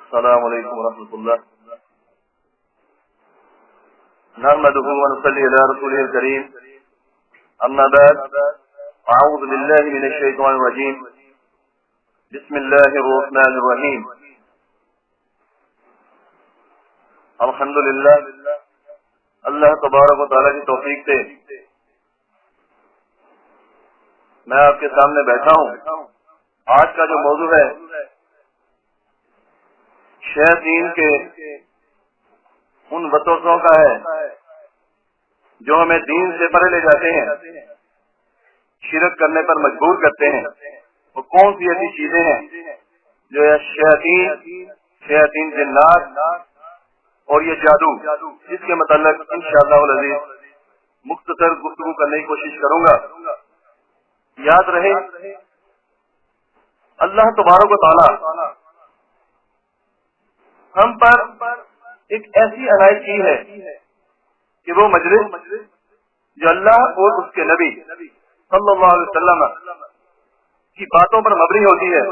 السلام علیکم ورحمۃ اللہ. نحمده ونصلي على رسوله الكريم. اما بعد اعوذ بالله من الشيطان الرجيم. بسم الله الرحمن الرحيم. الحمدللہ اللہ تبارک و تعالیٰ کی توفیق سے میں آپ کے سامنے بیٹھا ہوں. آج کا جو موضوع ہے شیاطین کے ان وسوسوں کا ہے جو ہمیں دین سے پرے لے جاتے ہیں, شرک کرنے پر مجبور کرتے ہیں. وہ کون سی ایسی چیزیں ہیں جو شیاطین جنات اور یہ جادو, جس کے متعلق انشاءاللہ العزیز مختصر گفتگو کرنے کی کوشش کروں گا. یاد رہے اللہ تبارک و تعالی ہم پر ایک ایسی عنایت کی ہے کہ وہ مجلس جو اللہ اور اس کے نبی صلی اللہ علیہ وسلم کی باتوں پر مبنی ہوتی ہے,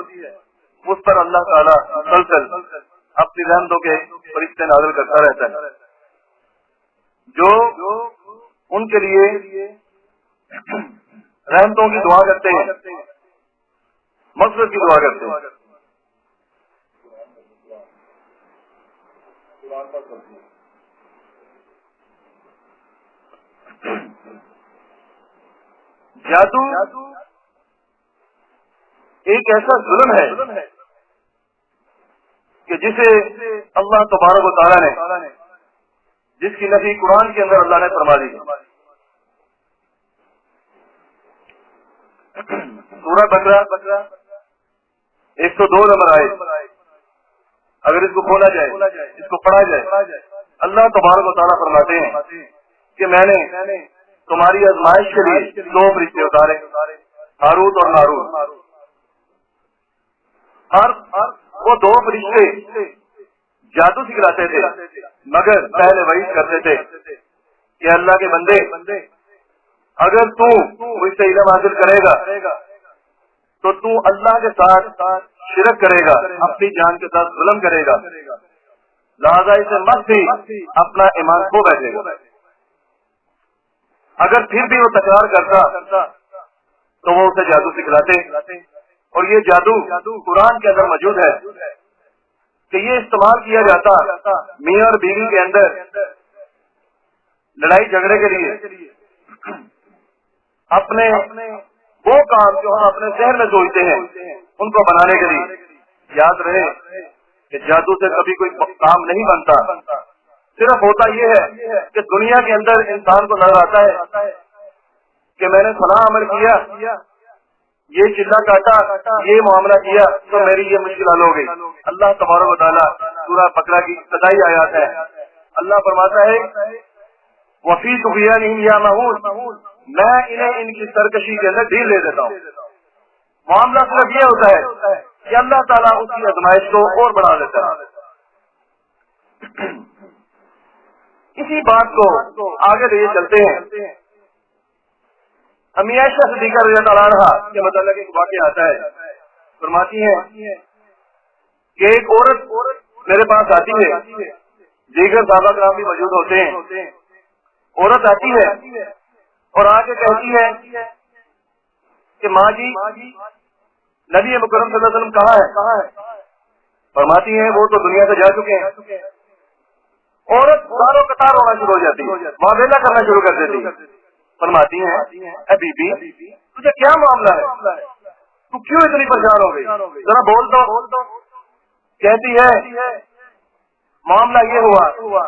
اس پر اللہ تعالیٰ مسلسل اپنی رحمتوں کے فرشتے نازل کرتا رہتا ہے, جو ان کے لیے رحمتوں کی دعا کرتے ہیں, مغفرت کی دعا کرتے ہیں. جادو ایک ایسا ظلم ہے کہ جسے اللہ تبارک و تعالیٰ نے, جس کی نفی قرآن کے اندر اللہ نے فرما دی. سورہ بقرہ 102 نمبر آئے, اگر اس کو کھولا جائے, اس کو پڑھا جائے, اللہ تبارک و تعالیٰ فرماتے ہیں کہ میں نے تمہاری آزمائش کے لیے 2 فرشتے اتارے, ہاروت اور ماروت. وہ 2 فرشتے جادو سکھلاتے تھے, مگر پہلے وعید کرتے تھے کہ اللہ کے بندے اگر تو مجھ سے علم حاصل کرے گا تو تو اللہ کے ساتھ شرک کرے گا, اپنی جان کے ساتھ ظلم کرے گا, لہذا اسے مت ہی اپنا ایمان کھو بیٹھے گا. اگر پھر بھی وہ تکرار کرتا تو وہ اسے جادو سکھلاتے, اور یہ جادو قرآن کے اندر موجود ہے کہ یہ استعمال کیا جاتا میاں اور بیوی کے اندر لڑائی جھگڑے کے لیے, اپنے وہ کام جو ہم اپنے ذہن میں سوچتے ہیں ان کو بنانے کے لیے. یاد رہے کہ جادو سے کبھی کوئی کام نہیں بنتا, صرف ہوتا یہ ہے کہ دنیا کے اندر انسان کو نظر آتا ہے کہ میں نے فلاں عمل کیا, یہ چلا کاٹا, یہ معاملہ کیا تو میری یہ مشکل حل ہو گئی. اللہ تبارک و تعالیٰ سورہ بقرہ کی ابتدائی آیات ہے, اللہ فرماتا ہے وفی طغیانہم یعمہون, میں انہیں ان کی سرکشی کے اندر ڈھیل دے دیتا ہوں. معاملہ صرف یہ ہوتا ہے کہ اللہ تعالیٰ اس کی آزمائش کو اور بڑھا دیتا ہے. اسی بات کو آگے لے چلتے ہیں. امی عائشہ صدیقہ رضی اللہ عنہا کے متعلق ایک واقعہ آتا ہے, فرماتی ہیں کہ ایک عورت میرے پاس آتی ہے, دیگر صحابہ کرام بھی موجود ہوتے ہیں. عورت آتی ہے اور آ کے کہتی ہے کہ ماں جی نبی مکرم صلی اللہ علیہ وسلم کہاں ہے؟ فرماتی ہیں وہ تو دنیا سے جا چکے ہیں. عورت دارو قطار ہونا شروع ہو جاتی ہے, معاملہ کرنا شروع کر دیتی ہے. فرماتی ہیں اے بی بی تجھے کیا معاملہ ہے, تو کیوں اتنی پریشان ہو گئی, ذرا بول دو. کہتی ہے معاملہ یہ ہوا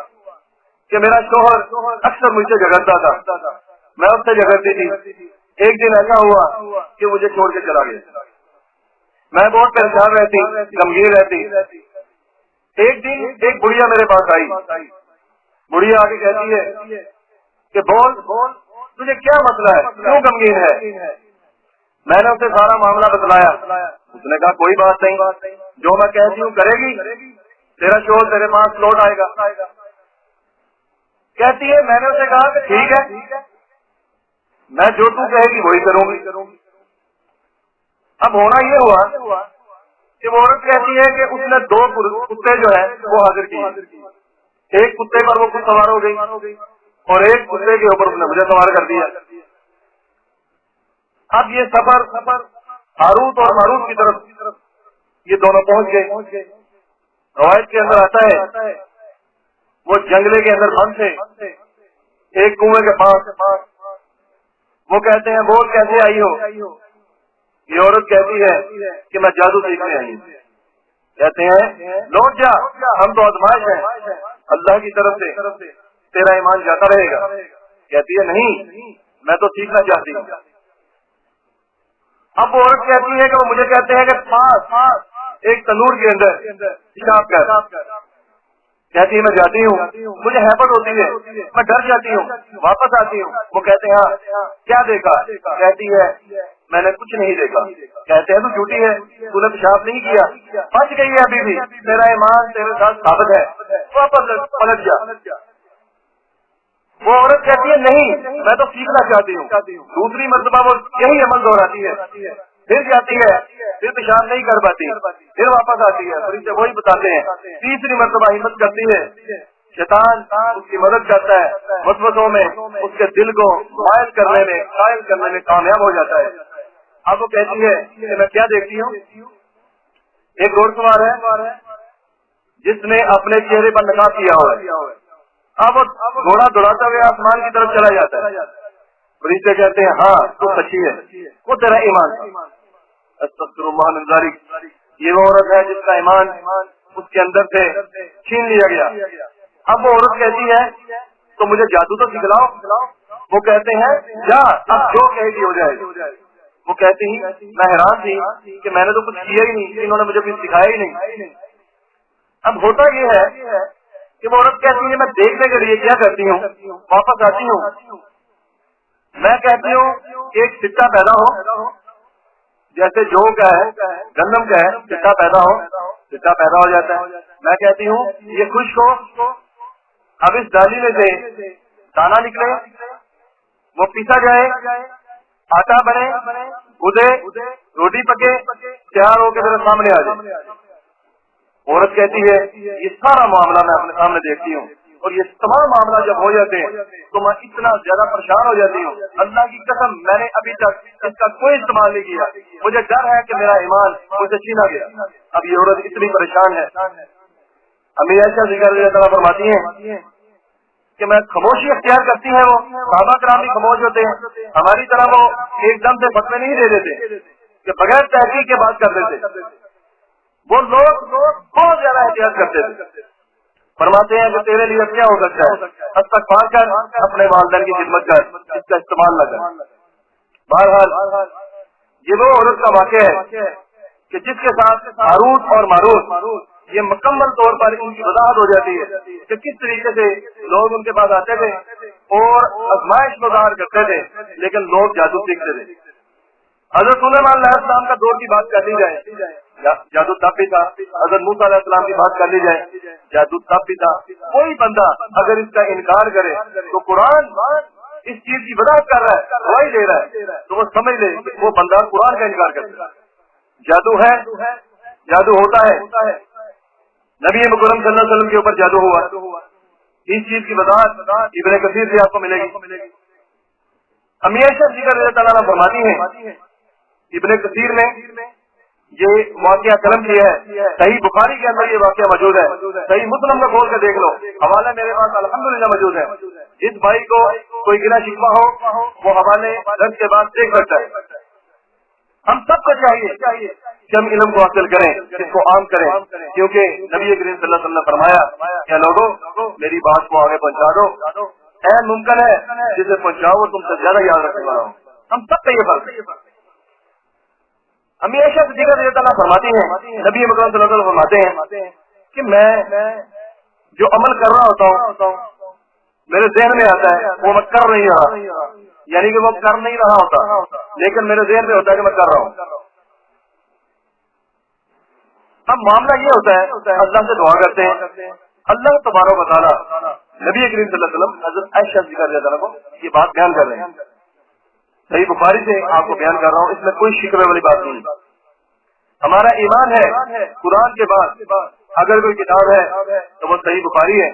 کہ میرا شوہر اکثر مجھ سے جھگڑتا تھا, میں اس سے جھگڑتی تھی. ایک دن ایسا ہوا کہ مجھے چھوڑ کے چلا گیا. میں بہت پریشان رہتی, غمگین رہتی. ایک دن ایک بڑھیا میرے پاس آئی. بڑھیا آ کے کہتی ہے کہ بول تجھے کیا مسئلہ ہے, کیوں غمگین ہے؟ میں نے اسے سارا معاملہ بتلایا. اس نے کہا کوئی بات نہیں, جو میں کہتی ہوں کرے گی تیرا شوہر تیرے پاس لوٹ آئے گا. کہتی ہے میں نے اسے کہا کہ ٹھیک ہے میں جو تو کہے گی وہی کروں گی. اب ہونا یہ ہوا کہ وہ عورت کہتی ہے کہ اس نے 2 کتے جو ہے وہ حاضر کیے، ایک کتے پر وہ خود سوار ہو گئی اور ایک کتے کے اوپر اس نے مجھے سوار کر دیا۔ اب یہ سفر ہاروت اور ماروت کی طرف یہ دونوں پہنچ گئے۔ روایت کے اندر آتا ہے وہ جنگلے کے اندر بند تھے ایک کنویں کے پاس، وہ کہتے ہیں بول کیسے آئی ہو؟ یہ عورت کہتی ہے کہ میں جادو سیکھنے آئی ہوں۔ کہتے ہیں لوٹ جا، ہم تو آزمائش ہیں اللہ کی طرف سے، تیرا ایمان جاتا رہے گا۔ کہتی ہے نہیں، میں تو سیکھنا چاہتی ہوں۔ اب وہ عورت کہتی ہے کہ وہ مجھے کہتے ہیں کہ پاس ایک تنور کے اندر پیشاب کر۔ کہتی ہے میں جاتی ہوں، مجھے ہیبت ہوتی ہے، میں ڈر جاتی ہوں، واپس آتی ہوں۔ وہ کہتے ہیں ہاں کیا دیکھا؟ کہتی ہے میں نے کچھ نہیں دیکھا۔ کہتے ہیں تو جھوٹی ہے، تو نے پیشاب نہیں کیا، بچ گئی ہے ابھی بھی، تیرا ایمان تیرے ساتھ ثابت ہے، واپس پلٹ جا۔ وہ عورت کہتی ہے نہیں، میں تو سیکھنا چاہتی ہوں۔ دوسری مرتبہ وہ یہی عمل دہراتی ہے، پھر جاتی ہے، پھر پیشاب نہیں کر پاتی، پھر واپس آتی ہے، پھر اسے وہی بتاتے ہیں۔ تیسری مرتبہ ہمت کرتی ہے، شیطان اس کی مدد کرتا ہے، وسوسوں میں اس کے دل کو مائل کرنے میں قائل کرنے میں کامیاب ہو جاتا ہے۔ اب وہ کہتی ہے کہ میں کیا دیکھتی ہوں؟ ایک گھوڑ سوار ہے جس نے اپنے چہرے پر نقاب کیا ہوا ہے۔ اب گھوڑا دوڑاتا ہوئے آسمان کی طرف چلا جاتا ہے۔ فرشتے کہتے ہیں ہاں تو سچی ہے، وہ تیرا ایمان تھا۔ استغفر اللہ من ذلک، یہ وہ عورت ہے جس کا ایمان اس کے اندر سے چھین لیا گیا۔ اب وہ عورت کہتی ہے تو مجھے جادو تو سکھلاؤ۔ وہ کہتے ہیں جا، اب جو کہے گی ہو جائے گی۔ وہ کہتی ہی میں حیران تھی کہ میں نے تو کچھ کیا ہی نہیں، انہوں نے مجھے کچھ سکھایا ہی نہیں۔ اب ہوتا یہ ہے کہ وہ عورت کہتی ہے میں دیکھنے کے لیے کیا کرتی ہوں، واپس آتی ہوں، میں کہتی ہوں ایک سکہ پیدا ہو، جیسے جو کا ہے گندم کا ہے، سکہ پیدا ہو، سکہ پیدا ہو جاتا ہے۔ میں کہتی ہوں یہ خشک ہو، اب اس ڈالی میں سے دانا نکلے، وہ پیسا جائے، آٹا بنے، گدے، روٹی پکے، تیار ہو کے میرے سامنے آ جائے۔ عورت کہتی ہے یہ سارا معاملہ میں اپنے سامنے دیکھتی ہوں، اور یہ تمام معاملہ جب ہو جاتے ہیں تو میں اتنا زیادہ پریشان ہو جاتی ہوں، اللہ کی قسم میں نے ابھی تک اس کا کوئی استعمال نہیں کیا، مجھے ڈر ہے کہ میرا ایمان مجھے چھینا گیا۔ اب یہ عورت اتنی پریشان ہے، امی عائشہ ذکر اللہ تعالیٰ فرماتی ہیں کہ میں خاموشی اختیار کرتی ہیں، وہ صحابہ کرام بھی خاموش ہوتے ہیں، ہماری طرح وہ ایک دم سے فتوے نہیں دے دیتے کہ بغیر تحقیق کے بات کر دیتے، وہ لوگ بہت زیادہ احتیاط کرتے تھے۔ فرماتے ہیں کہ تیرے لیے کیا ہو سکتا ہے، استغفار کر، اپنے والدین کی خدمت کر، اس کا استعمال نہ کر۔ بہرحال یہ وہ عورت کا واقعہ ہے کہ جس کے ساتھ ہاروت اور ماروت یہ مکمل طور پر ان کی وضاحت ہو جاتی ہے کہ کس طریقے سے لوگ ان کے پاس آتے تھے اور آزمائش گزار کرتے تھے، لیکن لوگ جادو سیکھتے تھے۔ حضرت سلیمان علیہ السلام کا دور کی بات کر لی جائے، جادو تب بھی تھا۔ حضرت موسیٰ علیہ السلام کی بات کر لی جائے، جادو تب بھی تھا۔ کوئی بندہ اگر اس کا انکار کرے تو قرآن اس چیز کی وضاحت کر رہا ہے، گواہی دے رہا ہے، تو وہ سمجھ لے کہ وہ بندہ قرآن کا انکار کرتا ہے۔ جادو ہے، جادو ہوتا ہے، نبی مکرم صلی اللہ علیہ وسلم کے اوپر جادو ہوا، اس چیز کی وضاحت ابن کثیر سے آپ کو ملے گی۔ امی عائشہ ذکر اللہ تعالیٰ فرماتی ہیں ابن کثیر نے یہ واقعہ قلم کیا ہے، صحیح بخاری کے اندر یہ واقعہ موجود ہے، صحیح مسلم میں کھول کے دیکھ لو، حوالے میرے پاس الحمدللہ موجود ہے۔ جس بھائی کو کوئی گنا شکوہ ہو وہ حوالے درس کے بعد دیکھ سکتا ہے۔ ہم سب کو چاہیے کہ ہم علم کو حاصل کریں، اس کو عام کریں، کیونکہ نبی کریم صلی اللہ علیہ وسلم نے فرمایا کہ لوگوں میری بات کو آگے پہنچا دو، اے ممکن ہے جسے پہنچاؤ وہ تم سے زیادہ یاد رکھنے والا ہوں۔ ہم سب کا یہ فرض ہے۔ امی عائشہ صدیقہ رضی اللہ عنہا فرماتی ہیں نبی مکرم صلی اللہ علیہ وسلم فرماتے ہیں کہ میں جو عمل کر رہا ہوتا ہوں میرے ذہن میں آتا ہے وہ میں کر نہیں رہا، یعنی کہ وہ کر نہیں رہا ہوتا لیکن میرے ذہن میں ہوتا ہے کہ میں کر رہا ہوں۔ اب معاملہ یہ ہوتا ہے اللہ سے دعا کرتے ہیں، اللہ تبارک و تعالیٰ نبی کریم صلی اللہ علیہ وسلم حضرت عائشہ ذکر اللہ تعالیٰ کو یہ بات بیان کر رہے ہیں، صحیح بخاری سے آپ کو بیان کر رہا ہوں، اس میں کوئی شکوے والی بات نہیں۔ ہمارا ایمان ہے قرآن کے بعد اگر کوئی کتاب ہے تو وہ صحیح بخاری ہے،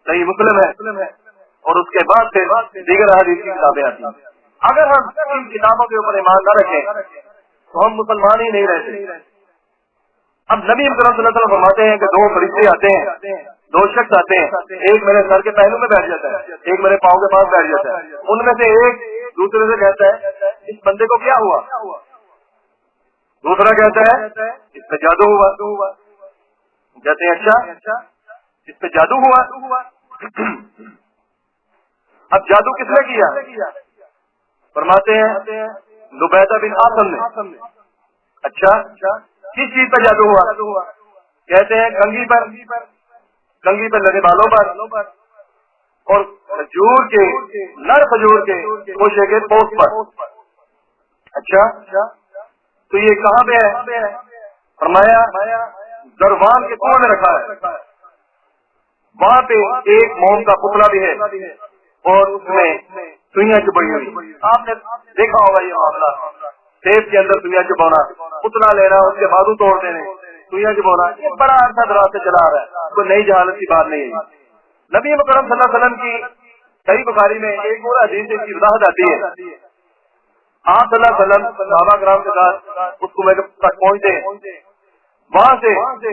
صحیح مسلم ہے، اور اس کے بعد پھر دیگر احادیث کی کتابیں آتی ہیں۔ اگر ہم ان کتابوں کے اوپر ایمان نہ رکھیں تو ہم مسلمان ہی نہیں رہتے۔ اب نبی اکرم صلی اللہ علیہ وسلم فرماتے ہیں کہ دو فرشتے آتے ہیں، دو شخص آتے ہیں، ایک میرے سر کے پہلو میں بیٹھ جاتا ہے، ایک میرے پاؤں کے پاس بیٹھ جاتا ہے۔ ان میں سے ایک دوسرے سے کہتا ہے اس بندے کو کیا ہوا، دوسرا کہتا ہے اس پہ جادو ہوا، کہتے ہیں اچھا اس پہ جادو ہوا۔ اب جادو کس نے کیا؟ فرماتے ہیں لبیدہ بن عاصم نے۔ اچھا کس چیز پہ جادو ہوا؟ کہتے ہیں کنگھی پر لگے بالوں پر اور کھجور کے نر کھجور کے گوشے کے پوست پر۔ اچھا تو یہ کہاں پہ ہے؟ فرمایا دربان کے کنویں میں رکھا ہے، وہاں پہ ایک موم کا پتلا بھی ہے اور اس میں سوئیاں چبھی ہوئی۔ آپ نے دیکھا ہوگا یہ معاملہ، ٹیپ کے اندر سوئیاں چبونا، پتلا لینا، اس کے بازو توڑ دینے، سوئیاں چبونا، یہ بڑا عرصہ دراز سے چلا رہا ہے، کوئی نئی جہالت کی بات نہیں ہے۔ نبی مکرم صلی اللہ علیہ وسلم کی صحیح بخاری میں ایک اور حدیث کی وضاحت آتی ہے۔ آپ صلی اللہ علیہ وسلم صحابہ کرام کے ساتھ اس کنویں تک پہنچتے ہیں، وہاں سے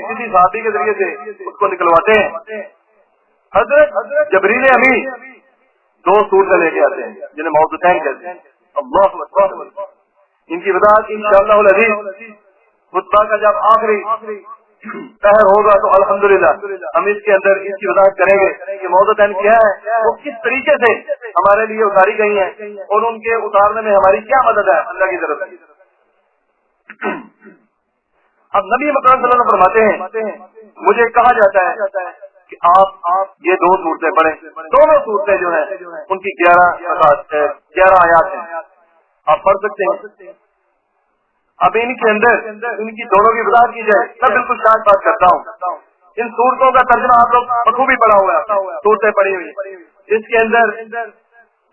کسی صحابی کے ذریعے سے اس کو نکلواتے ہیں۔ حضرت جبریل امین دو صورتیں لے کے آتے ہیں جنہیں موضوعین کہتے ہیں۔ اللہ اکبر، ان کی وضاحت انشاءاللہ العزیز خطبہ کا جب آخری پہر ہوگا تو الحمدللہ ہم اس کے اندر اس کی وضاحت کریں گے کہ موضوعین کیا ہے، وہ کس طریقے سے ہمارے لیے اتاری گئی ہیں اور ان کے اتارنے میں ہماری کیا مدد ہے اللہ کی طرف سے۔ اب نبی مکرم صلی اللہ علیہ وسلم فرماتے ہیں مجھے کہا جاتا ہے کہ آپ یہ دو صورتیں پڑھیں، دونوں صورتیں جو ہیں ان کی 11 آیات ہیں، آپ پڑھ سکتے ہیں۔ اب ان کے اندر ان کی دونوں کی وضاحت کی جائے، میں بالکل شاید بات کرتا ہوں۔ ان صورتوں کا ترجمہ آپ لوگ بخوبی پڑھا ہوا ہے، صورتیں پڑھی ہوئی، اس کے اندر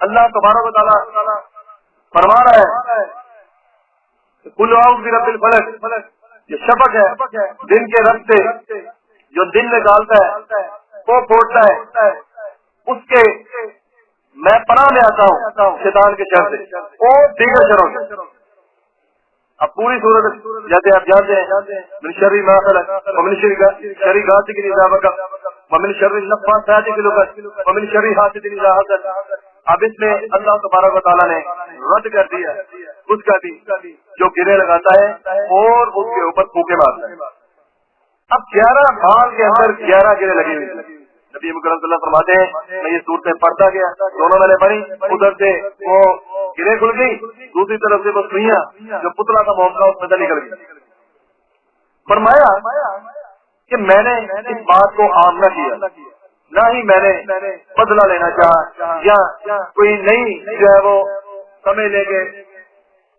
اللہ تبارک و تعالیٰ فرما رہا ہے قل اعوذ برب الفلق، یہ شفق ہے دن کے رب سے جو دن نکالتا ہے وہ پھوڑتا ہے، اس کے میں پناہ میں آتا ہوں شیطان کے شر سے اور دیگر شروں سے۔ اب پوری صورت جیسے آپ جانتے ہیں من شر ما خلق ومن شر غاسق اذا وقب ومن شر النفاثات في العقد ومن شر حاسد اذا حسد۔ اب اس میں اللہ تبارک و تعالیٰ نے رد کر دیا اس کا بھی جو گرے لگاتا ہے اور اس کے اوپر پھونکے مارتا ہے۔ اب 11 بال کے اندر 11 گرے لگے ہوئے ہیں۔ نبی مکرم صلی اللہ علیہ وسلم فرماتے ہیں میں یہ صورتیں پڑھتا گیا، دونوں میں نے پڑھی، ادھر سے وہ گرے کھل گئی، دوسری طرف سے وہ سوئیاں جو پتلا کا موقع اس میں سے نکل گئی۔ فرمایا کہ میں نے اس بات کو عام نہ کیا، نہ ہی میں نے بدلہ لینا چاہا یا کوئی نئی جو ہے وہ سمجھ لے کے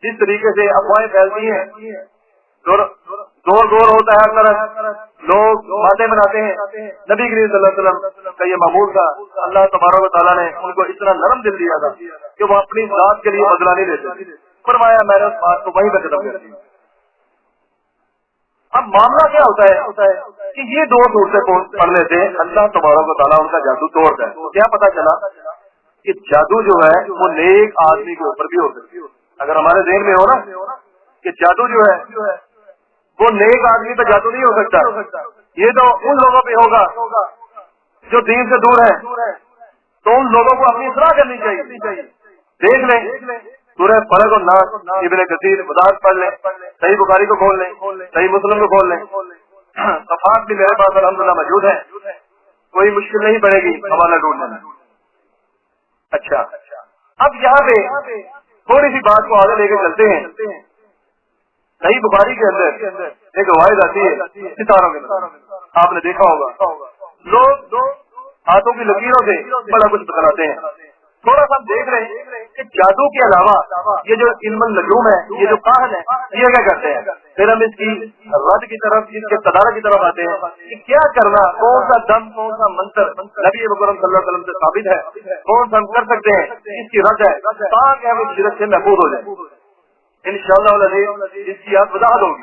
جس طریقے سے افواہیں پھیلتی ہیں، زور ہوتا ہے ہر طرف، لوگ باتیں بناتے ہیں۔ نبی کریم صلی اللہ علیہ وسلم کا یہ معمول تھا، اللہ تبارک و تعالیٰ نے ان کو اتنا نرم دل دیا تھا کہ وہ اپنی ذات کے لیے بدلہ نہیں لیتے۔ فرمایا میں نے اس بات کو وہیں پہ ختم کر دیا۔ اب معاملہ کیا ہوتا ہے کہ یہ دو صورتیں پڑھنے سے اللہ تبارک و تعالیٰ ان کا جادو توڑتا ہے۔ تو کیا پتا چلا کہ جادو جو ہے وہ نیک آدمی کے اوپر بھی ہو سکتی ہے۔ اگر ہمارے ذہن میں ہو نا کہ جادو جو ہے وہ نیک آدمی پہ جادو نہیں ہو سکتا، یہ تو ان لوگوں پہ ہوگا جو دین سے دور ہیں، تو ان لوگوں کو اپنی اصلاح کرنی چاہیے۔ دیکھ لیں سورہ فلق اور ناس، ابن کثیر وضاحت پڑھ لیں، صحیح بخاری کو کھول لیں، صحیح مسلم کو کھول لیں، صفحات بھی میرے پاس الحمدللہ موجود ہیں، کوئی مشکل نہیں پڑے گی حوالہ ڈھونڈنے میں۔ اچھا اب یہاں پہ تھوڑی سی بات کو آگے لے کے چلتے ہیں۔ صحیح بخاری کے اندر ایک روایت آتی ہے ستاروں کے اندر، آپ نے دیکھا ہوگا لوگ ہاتھوں کی لکیروں سے بڑا کچھ بتلاتے ہیں۔ تھوڑا سا ہم دیکھ رہے ہیں کہ جادو کے علاوہ یہ جو علم النجوم ہے، یہ جو کاہن ہے، یہ کیا کرتے ہیں؟ پھر ہم اس کی رد کی طرف، اس کے تدارک کی طرف آتے ہیں کہ کیا کرنا، کون سا دم، کون سا منتر نبی مکرم صلی اللہ علیہ وسلم سے ثابت ہے، کون سا ہم کر سکتے ہیں، اس کی رد ہے تاکہ ہم اس شرک سے محفوظ ہو جائیں۔ انشاءاللہ اس کی آپ وضاحت ہوگی۔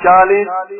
40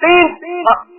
3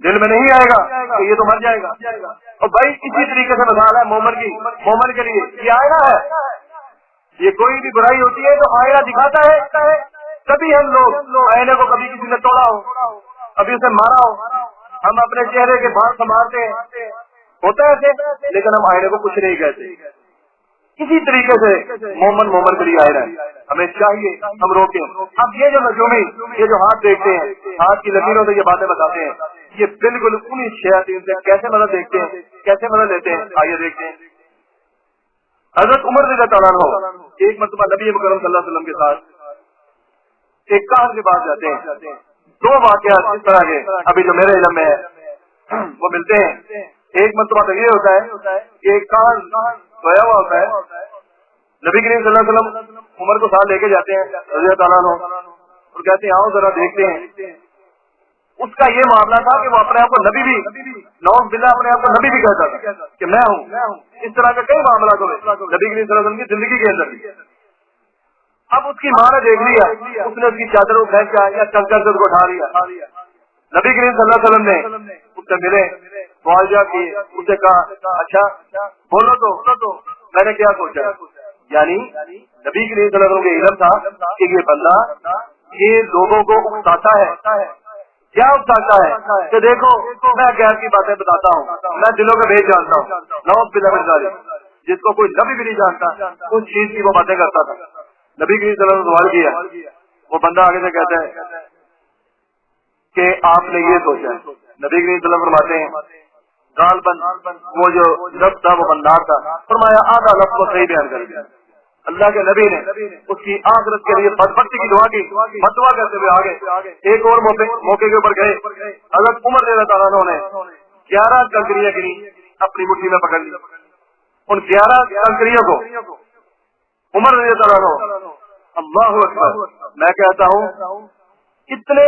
دل میں نہیں آئے گا کہ یہ تو مر جائے گا. اور بھائی اسی طریقے سے مثال ہے مومن کی. مومن کے لیے یہ آئینہ ہے. یہ کوئی بھی برائی ہوتی ہے تو آئینہ دکھاتا ہے. کبھی ہم لوگ آئینے کو کبھی کسی نے توڑا ہو, کبھی اسے مارا ہو, ہم اپنے چہرے کے بھاگ سنبھالتے ہیں, ہوتا ہے ایسے, لیکن ہم آئینے کو کچھ نہیں کہتے. اسی طریقے سے مومن کے لیے آئینہ ہے. ہمیں چاہیے ہم روکیں. اب یہ جو نجومی, یہ جو ہاتھ دیکھتے ہیں, ہاتھ کی لکیروں سے یہ باتیں بتاتے ہیں, یہ بالکل انہی شیاطین سے کیسے مدد دیکھتے ہیں, کیسے مدد لیتے ہیں, آئیے دیکھتے ہیں. حضرت عمر رضی اللہ عنہ ایک مرتبہ نبی مکرم صلی اللہ علیہ وسلم کے ساتھ ایک کار کے پاس جاتے ہیں. دو واقعات اس طرح کے ابھی جو میرے علم میں ہے وہ ملتے ہیں. ایک مرتبہ تو یہ ہوتا ہے کہ ایک کار سویا ہوا ہوتا ہے. نبی کریم صلی اللہ علیہ وسلم عمر کو ساتھ لے کے جاتے ہیں رضی اللہ عنہ اور کہتے ہیں آؤ ذرا دیکھتے ہیں. اس کا یہ معاملہ تھا کہ وہ اپنے آپ کو نبی بھی, نعوذ باللہ اپنے آپ کو نبی بھی کہتا تھا کہ میں ہوں. اس طرح کے کئی معاملات ہوئے نبی کریم صلی اللہ علیہ وسلم کی زندگی کے اندر بھی. اب اس کی ماں نے دیکھ لیا, اس نے اس کی چادر کو کھینچا یا کنکر سے اس کو اٹھا لیا. نبی کریم صلی اللہ علیہ وسلم نے اس سے ملے, معاوضہ کیے, اسے کہا اچھا بولو تو میں نے کیا سوچا. یعنی نبی کریم صلی اللہ علیہ وسلم کے علم تھا کہ یہ بندہ یہ لوگوں کو اکساتا ہے. کیا اکساتا ہے کہ دیکھو میں غیر کی باتیں بتاتا ہوں, میں دلوں کا بھیج جانتا ہوں. نعوذ باللہ من ذالک, جس کو کوئی نبی بھی نہیں جانتا اس چیز کی وہ باتیں کرتا تھا. نبی کریم صلی اللہ علیہ وسلم سوال کیا, وہ بندہ آگے سے کہتا ہے کہ آپ نے یہ سوچا. نبی کریم صلی اللہ علیہ وسلم فرماتے ہیں غالباً وہ جو لفظ تھا وہ بندار تھا. فرمایا آدھا لفظ کو صحیح بیان کر دیا. اللہ کے نبی نے اس کی آخرت کے لیے بدبختی کی دعا کی, بددعا کرتے ہوئے آگے ایک اور موقع کے اوپر گئے. حضرت عمر رضی اللہ عنہ نے 11 کنکریاں گری, اپنی مٹھی میں پکڑ لی. ان 11 کنکریوں کو عمر رضی اللہ عنہ, اللہ اکبر, میں کہتا ہوں اتنے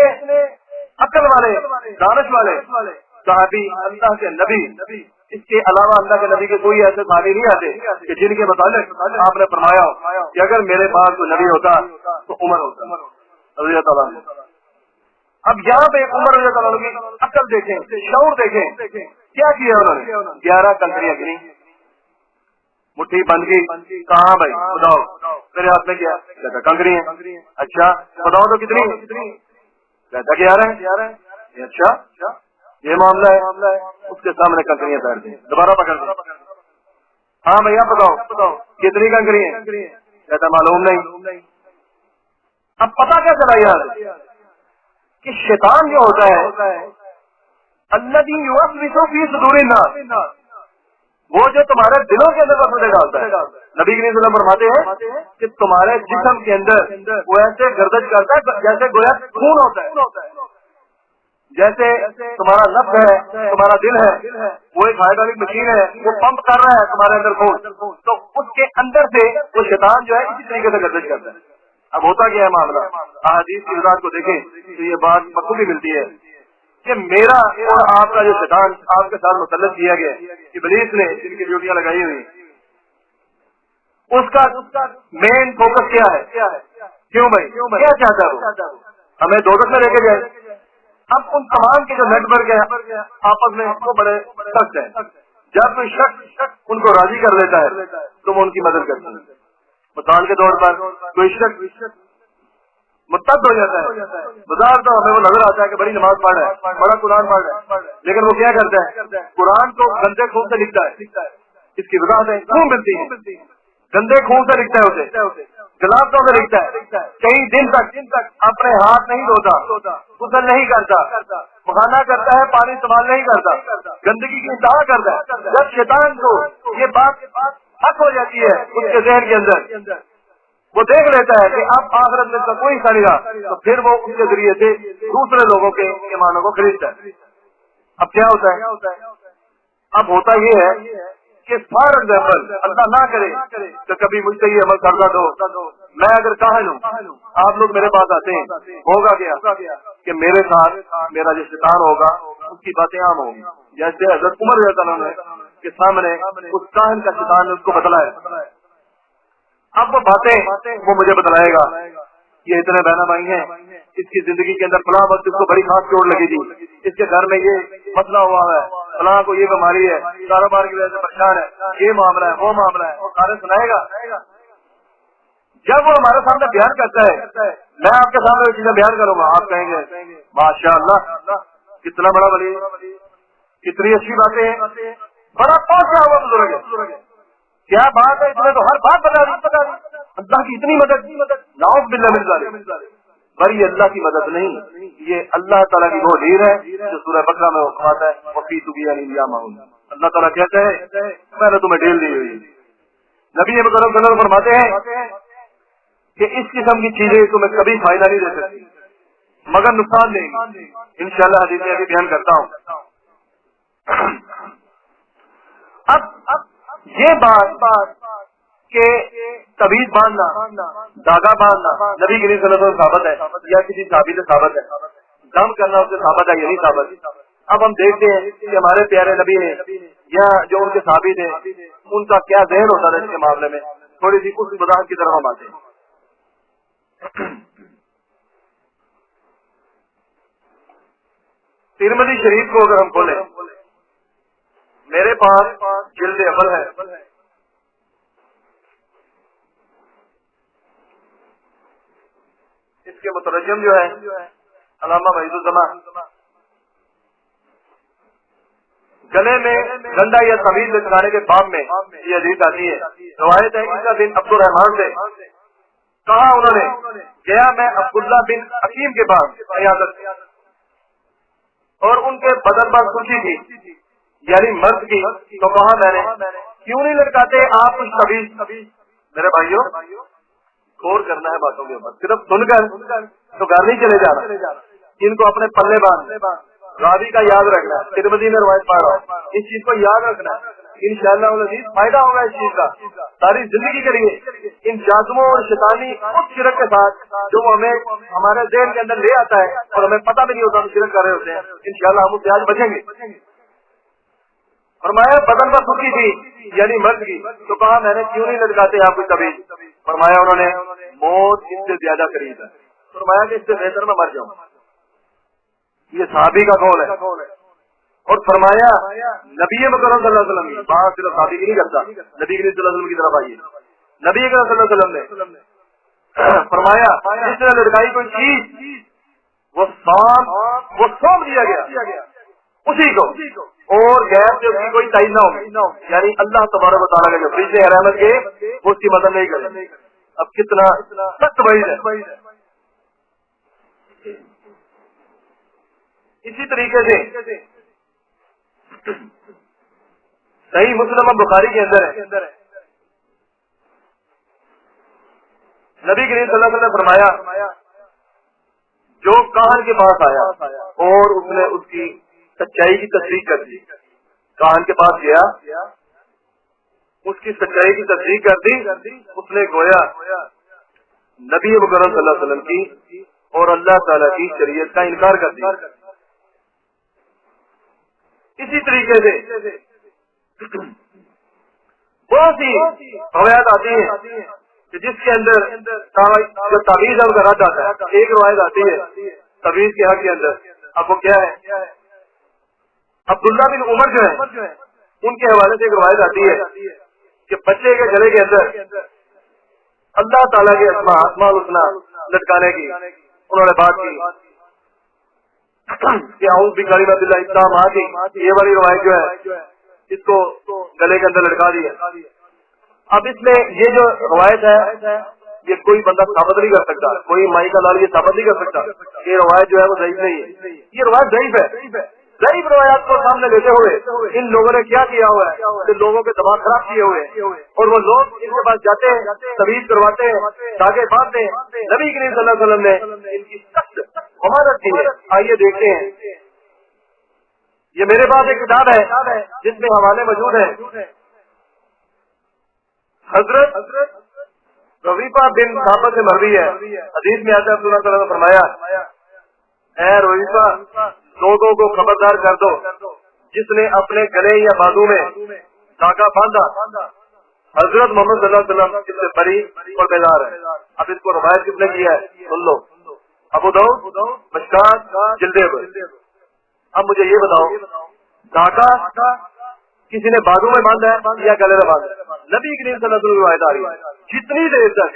عقل والے دانش والے صحابی اللہ کے نبی, اس کے علاوہ اللہ کے نبی کے کوئی ایسے صحابی نہیں آتے کہ جن کے متعلق آپ نے فرمایا کہ اگر میرے پاس کوئی نبی ہوتا تو عمر ہوتا رضی اللہ عنہ. اب یہاں پہ عمر رضی اللہ عنہ کی عقل دیکھیں, شعور دیکھیں, کیا کیا انہوں نے. 11 کنکریاں گری, مٹھی بند کی, کہاں بھائی بتاؤ میرے ہاتھ میں کیا, کہتا کنکری ہیں. اچھا بتاؤ تو کتنی, کہتا 11 ہے. اچھا یہ معاملہ ہے. اس کے سامنے کنکریاں پھیر دیں, دوبارہ پکڑ دیں. ہاں بھیا بتاؤ کتنی کنکری ہیں, کہتا معلوم نہیں. اب پتا کیا چلا یار کہ شیطان جو ہوتا ہے الذی یوسوس فی صدور الناس, وہ جو تمہارے دلوں کے اندر وسوسے ڈالتا ہے. نبی کریم صلی اللہ علیہ وسلم فرماتے ہیں کہ تمہارے جسم کے اندر وہ ایسے گردش کرتا ہے جیسے گویا خون ہوتا ہے. جیسے تمہارا نفس ہے, تمہارا دل ہے, وہ ایک ہائیڈرولک مشین ہے, وہ پمپ کر رہا ہے تمہارے اندر خون, تو اس کے اندر سے وہ شیطان جو ہے اسی طریقے سے گردش کرتا ہے. اب ہوتا کیا ہے معاملہ, احادیث کی وضاحت کو دیکھیں تو یہ بات مقبول ملتی ہے کہ میرا اور آپ کا جو شیطان آپ کے ساتھ مسلط کیا گیا, ابلیس نے جن کی ڈیوٹیاں لگائی ہوئی, اس کا مین فوکس کیا ہے, کیوں بھائی کیا چاہتا ہے, ہمیں دوزخ میں لے کے جائے. اب ان تمام کے جو نیٹ ورک ہے آپس میں وہ بڑے سخت ہیں. جب کوئی شخص ان کو راضی کر لیتا ہے تو وہ ان کی مدد کرتے ہیں. مثال کے طور پر کوئی شخص مرتد ہو جاتا ہے, بازار تو ہمیں وہ نظر آتا ہے کہ بڑی نماز پڑھ رہا ہے, بڑا قرآن پڑھ رہا ہے, لیکن وہ کیا کرتا ہے, قرآن کو گندے خون سے لکھتا ہے. اس کی وضاحت ہے خون ملتی ہے, گندے خون سے لکھتا ہے, اسے گلابوں سے لکھتا ہے, کئی دن تک اپنے ہاتھ نہیں دھوتا, غسل نہیں کرتا, بہانا کرتا ہے, پانی استعمال نہیں کرتا, گندگی کی انتہا کرتا ہے. جب شیطان کو یہ بات حق ہو جاتی ہے اس کے ذہن کے اندر, وہ دیکھ لیتا ہے کہ اب آخرت میں کوئی حصہ نہیں رہا, تو پھر وہ اس کے ذریعے سے دوسرے لوگوں کے ایمانوں کو خریدتا ہے. اب کیا ہوتا ہے, اب ہوتا یہ ہے کہ فار ایگزامپل اللہ نہ کرے تو کبھی مجھ سے یہ عمل کرتا تو میں اگر کاہل ہوں, آپ لوگ میرے پاس آتے ہیں, ہوگا کیا کہ میرے ساتھ میرا جو شیطان ہوگا اس کی باتیں عام ہوں گی. جیسے حضرت عمر رضی اللہ عنہ کے سامنے اس کاہن کا شیطان نے اس کو بتلایا. اب وہ باتیں وہ مجھے بتلائے گا, یہ اتنے بہنا بھائی ہیں، اس کی زندگی کے اندر فلاں وقت اس کو بڑی خاص چوٹ لگی تھی، اس کے گھر میں یہ مسئلہ ہوا ہے، فلاں کو یہ بیماری ہے، کاروبار کی وجہ سے پریشان ہے، یہ معاملہ ہے وہ معاملہ ہے، اور سارے سنائے گا۔ جب وہ ہمارے سامنے بیان کرتا ہے، میں آپ کے سامنے چیزیں بیان کروں گا، آپ کہیں گے ماشاء اللہ کتنا بڑا ولی، کتنی اچھی باتیں ہیں، بڑا پہنچا ہوا بزرگ ہے، کیا بات ہے، اس میں تو ہر بات بتا دی، اللہ کی اتنی مدد، نعوذ باللہ من ذالک، پر یہ اللہ کی مدد نہیں، یہ اللہ تعالیٰ کی وہ ڈیر ہے جو سورہ بقرہ میں فرماتا ہے وفی تبیان الیامہم، اللہ تعالیٰ کہتا ہے میں نے تمہیں ڈیل دی ہوئی۔ نبی اکرم صلی اللہ علیہ وسلم فرماتے ہیں کہ اس قسم کی چیزیں تمہیں کبھی فائدہ نہیں دے سکتی مگر نقصان دیں گی، انشاءاللہ حدیث میں ابھی بیان کرتا ہوں۔ اب یہ بات کہ تعویذ باندھنا، دھاگا باندھنا نبی کریم صلی اللہ علیہ وسلم ثابت ہے یا کسی صحابی سے ثابت ہے، دم کرنا اس سے ثابت ہے یا نہیں ثابت۔ اب ہم دیکھتے ہیں کہ ہمارے پیارے نبی نے یا جو ان کے صحابی تھے ان کا کیا ذہن ہوتا تھا اس کے معاملے میں، تھوڑی سی اس وضاحت کی طرف ہم آتے ہیں۔ ترمذی شریف کو اگر ہم کھولیں، میرے پاس جلد اول ہے، اس کے مترجم جو ہے علامہ وحید الزمان، گلے میں گنڈا یا تعویذ لٹکانے کے باب میں یہ حدیث آتی ہے، روایت ہے عیسیٰ بن عبد الرحمان سے، کہا انہوں نے گیا میں عبداللہ بن حکیم کے پاس عیادت، اور ان کے بدن پر خوشی تھی یعنی مرض کی، تو کہا میں نے کیوں نہیں لٹکاتے آپ کچھ تعویذ؟ میرے بھائیوں غور کرنا ہے باتوں کے اوپر، صرف سن کر تو گھر نہیں چلے جانا، ان کو اپنے پلے باندھ، راوی کا یاد رکھنا ہے، ترمذی میں روایت پڑھ رہا ہوں، اس چیز کو یاد رکھنا ہے، انشاءاللہ العزیز فائدہ ہوگا اس چیز کا ساری زندگی کے لیے۔ ان جازموں اور شیطانی اس شرک کے ساتھ جو ہمیں ہمارے ذہن کے اندر لے آتا ہے اور ہمیں پتہ بھی نہیں ہوتا ہم شرک کر رہے ہوتے ہیں، انشاءاللہ ہم اس سے آج بچیں گے۔ فرمایا بدن پر خوشی تھی یعنی مرض کی، تو کہا میں نے کیوں نہیں لٹکاتے آپ کو تعویذ؟ فرمایا انہوں نے موت اس سے زیادہ قریب ہے، فرمایا کہ اس سے بہتر میں مر جاؤں۔ یہ صحابی کا قول ہے، اور فرمایا نبی مکرم صلی اللہ علیہ وسلم بات صرف صحابی کی نہیں کرتا، نبی کریم صلی اللہ علیہ وسلم کی طرف آئیے، نبی کریم صلی اللہ علیہ وسلم نے فرمایا جس نے لڑکائی کوئی چیز وہ سونپ دیا گیا اسی کو، اور غیر سے اس کی کوئی تعین نہ ہوگی، یعنی اللہ تبارک و تعالیٰ کے جو فرشتے ہیں رحمت کے وہ اس کی مدد نہیں کریں۔ اب کتنا سخت وعید ہے۔ اسی طریقے سے صحیح مسلم بخاری کے اندر ہے، نبی کریم صلی اللہ علیہ وسلم نے فرمایا جو کاہن کے پاس آیا اور اس نے اس کی سچائی کی تصدیق کر دی، کاہن کے پاس گیا اس کی سچائی کی تصدیق کر دی، اس نے گویا نبی مکرم صلی اللہ علیہ وسلم کی اور اللہ تعالی کی شریعت کا انکار کر دیا۔ اسی طریقے سے بہت سی روایات آتی ہیں کہ جس کے اندر جو تعویذ ہے ان کا رد آتا ہے۔ ایک روایت آتی ہے تعویذ کے حق کے اندر، اب وہ کیا ہے؟ عبداللہ بن عمر جو ہے ان کے حوالے سے ایک روایت آتی ہے کہ بچے کے گلے کے اندر اللہ تعالیٰ کے اسماء الحسنی لٹکانے کی انہوں نے بات کی کہ اعوذ بکلمات اللہ التامات، یہ والی روایت جو ہے اس کو گلے کے اندر لٹکا دیا۔ اب اس میں یہ جو روایت ہے یہ کوئی بندہ ثابت نہیں کر سکتا، کوئی مائی کا لال یہ ثابت نہیں کر سکتا، یہ روایت جو ہے وہ ضعیف نہیں ہے، یہ روایت ضعیف ہے۔ ضعیف روایات کو سامنے لیتے ہوئے ان لوگوں نے کیا کیا ہوا ہے کہ لوگوں کے دماغ خراب کیے ہوئے ہیں، اور وہ لوگ ان کے پاس جاتے ہیں، تعویذ کرواتے ہیں، دھاگے باندھتے ہیں۔ نبی کریم صلی اللہ علیہ وسلم نے ان کی سخت ممانعت کی ہے۔ آئیے دیکھتے ہیں، یہ میرے پاس ایک کتاب ہے جس میں حوالے موجود ہیں۔ حضرت رویفہ بن ثابت سے مروی ہے، حدیث میں آتا ہے رسول اللہ صلی اللہ علیہ وسلم نے فرمایا اے رویفہ لوگوں کو خبردار کر دو جس نے اپنے گلے یا بازو میں دھاگا باندھا حضرت محمد صلی اللہ علیہ وسلم اس سے بری اور بیدار ہے. اب اس کو روایت کس نے کیا ہے سن لو. ابو داؤد مشکات جلد پر. اب مجھے یہ بتاؤ دھاگا کسی نے بازو میں باندھا ہے یا گلے میں باندھا ہے؟ نبی کریم صلی اللہ علیہ وسلم روایت آ رہی ہے جتنی دیر تک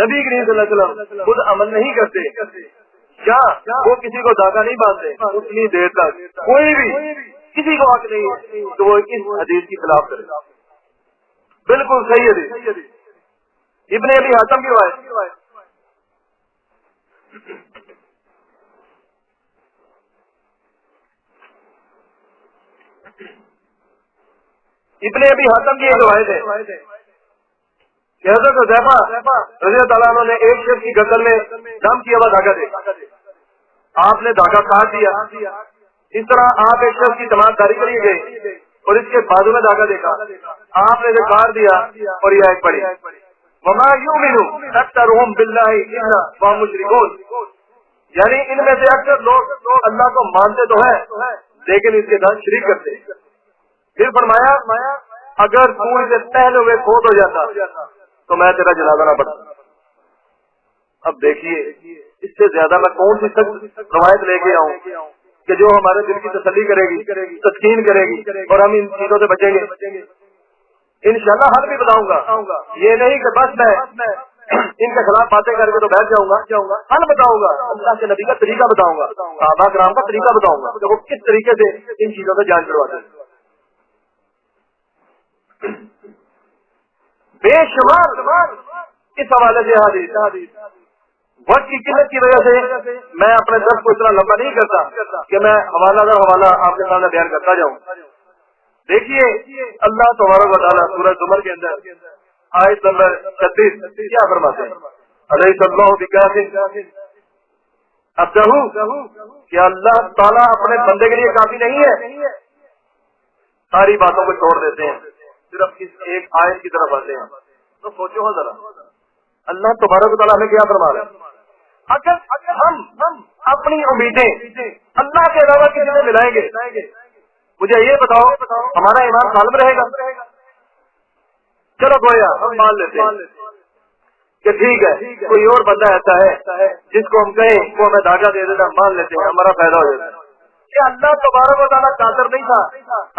نبی کریم صلی اللہ علیہ وسلم خود عمل نہیں کرتے کیا وہ کسی کو دھاگا نہیں باندھتے اتنی دیر تک کوئی بھی کسی کو حق نہیں ہے تو وہ اس حدیث کی خلاف کرے. بالکل صحیح حدیث ابن ابی حاتم کی روایت. ابن ابی حاتم کی ایک روایت ہے کہ حضرت حذیفہ رضی اللہ تعالیٰ عنہ نے ایک شخص کی گردن میں دم کیا ہوا دھاگا دیکھا. آپ نے دھاگا کاٹ دیا. اس طرح آپ ایک شخص کی تمام داری کریے گئے اور اس کے بازو میں دھاگا دیکھا. آپ نے اسے کاٹ دیا اور یہ آیت پڑھی وما یؤمن اکثرهم باللہ الا وهم مشرکون. یعنی ان میں سے اکثر لوگ اللہ کو مانتے تو ہیں لیکن اس کے ساتھ شریک کرتے. پھر فرمایا اگر تو اسے پہلے ہوئے فوت ہو جاتا تو میں تیرا جنازہ نہ پڑھتا. اب دیکھیے اس سے زیادہ میں کون سی روایت لے کے آؤں کہ جو ہمارے دل کی تسلی کرے گی تسکین کرے گی اور ہم ان چیزوں سے بچیں گے. انشاءاللہ حل بھی بتاؤں گا. یہ نہیں کہ بس میں ان کے خلاف باتیں کر کے تو بیٹھ جاؤں گا. حل بتاؤں گا. اللہ کے نبی کا طریقہ بتاؤں گا. صحابہ کرام کا طریقہ بتاؤں گا کہ وہ کس طریقے سے ان چیزوں سے جان چھڑواتے ہیں. بے شمار اس حوالے سے حدیث وقت کی قلت کی وجہ سے میں اپنے درس کو اتنا لمبا نہیں کرتا کہ میں حوالہ در حوالہ آپ کے سامنے بیان کرتا جاؤں. دیکھیے اللہ تبارک و تعالیٰ سورہ زمر کے اندر آیت نمبر 36 کیا فرماتے ہیں الیس اللہ بکاف عبدہ کہ اللہ تعالیٰ اپنے بندے کے لیے کافی نہیں ہے. ساری باتوں کو چھوڑ دیتے ہیں صرف اس ایک آیت کی طرف آتے ہیں. تو سوچو ہو ذرا اللہ تبارک و تعالیٰ ہمیں کیا فرما رہا ہے. اگر ہم اپنی امیدیں اللہ کے علاوہ کسی سے ملائیں گے مجھے یہ بتاؤ ہمارا ایمان سالم رہے گا؟ چلو گویا ہم مان لیتے ہیں کہ ٹھیک ہے کوئی اور بندہ ایسا ہے جس کو ہم کہیں وہ ہمیں دھاگا دے دیتا مان لیتے ہیں ہمارا فائدہ ہو جاتا ہے. کیا اللہ تبارک و تعالیٰ قادر نہیں تھا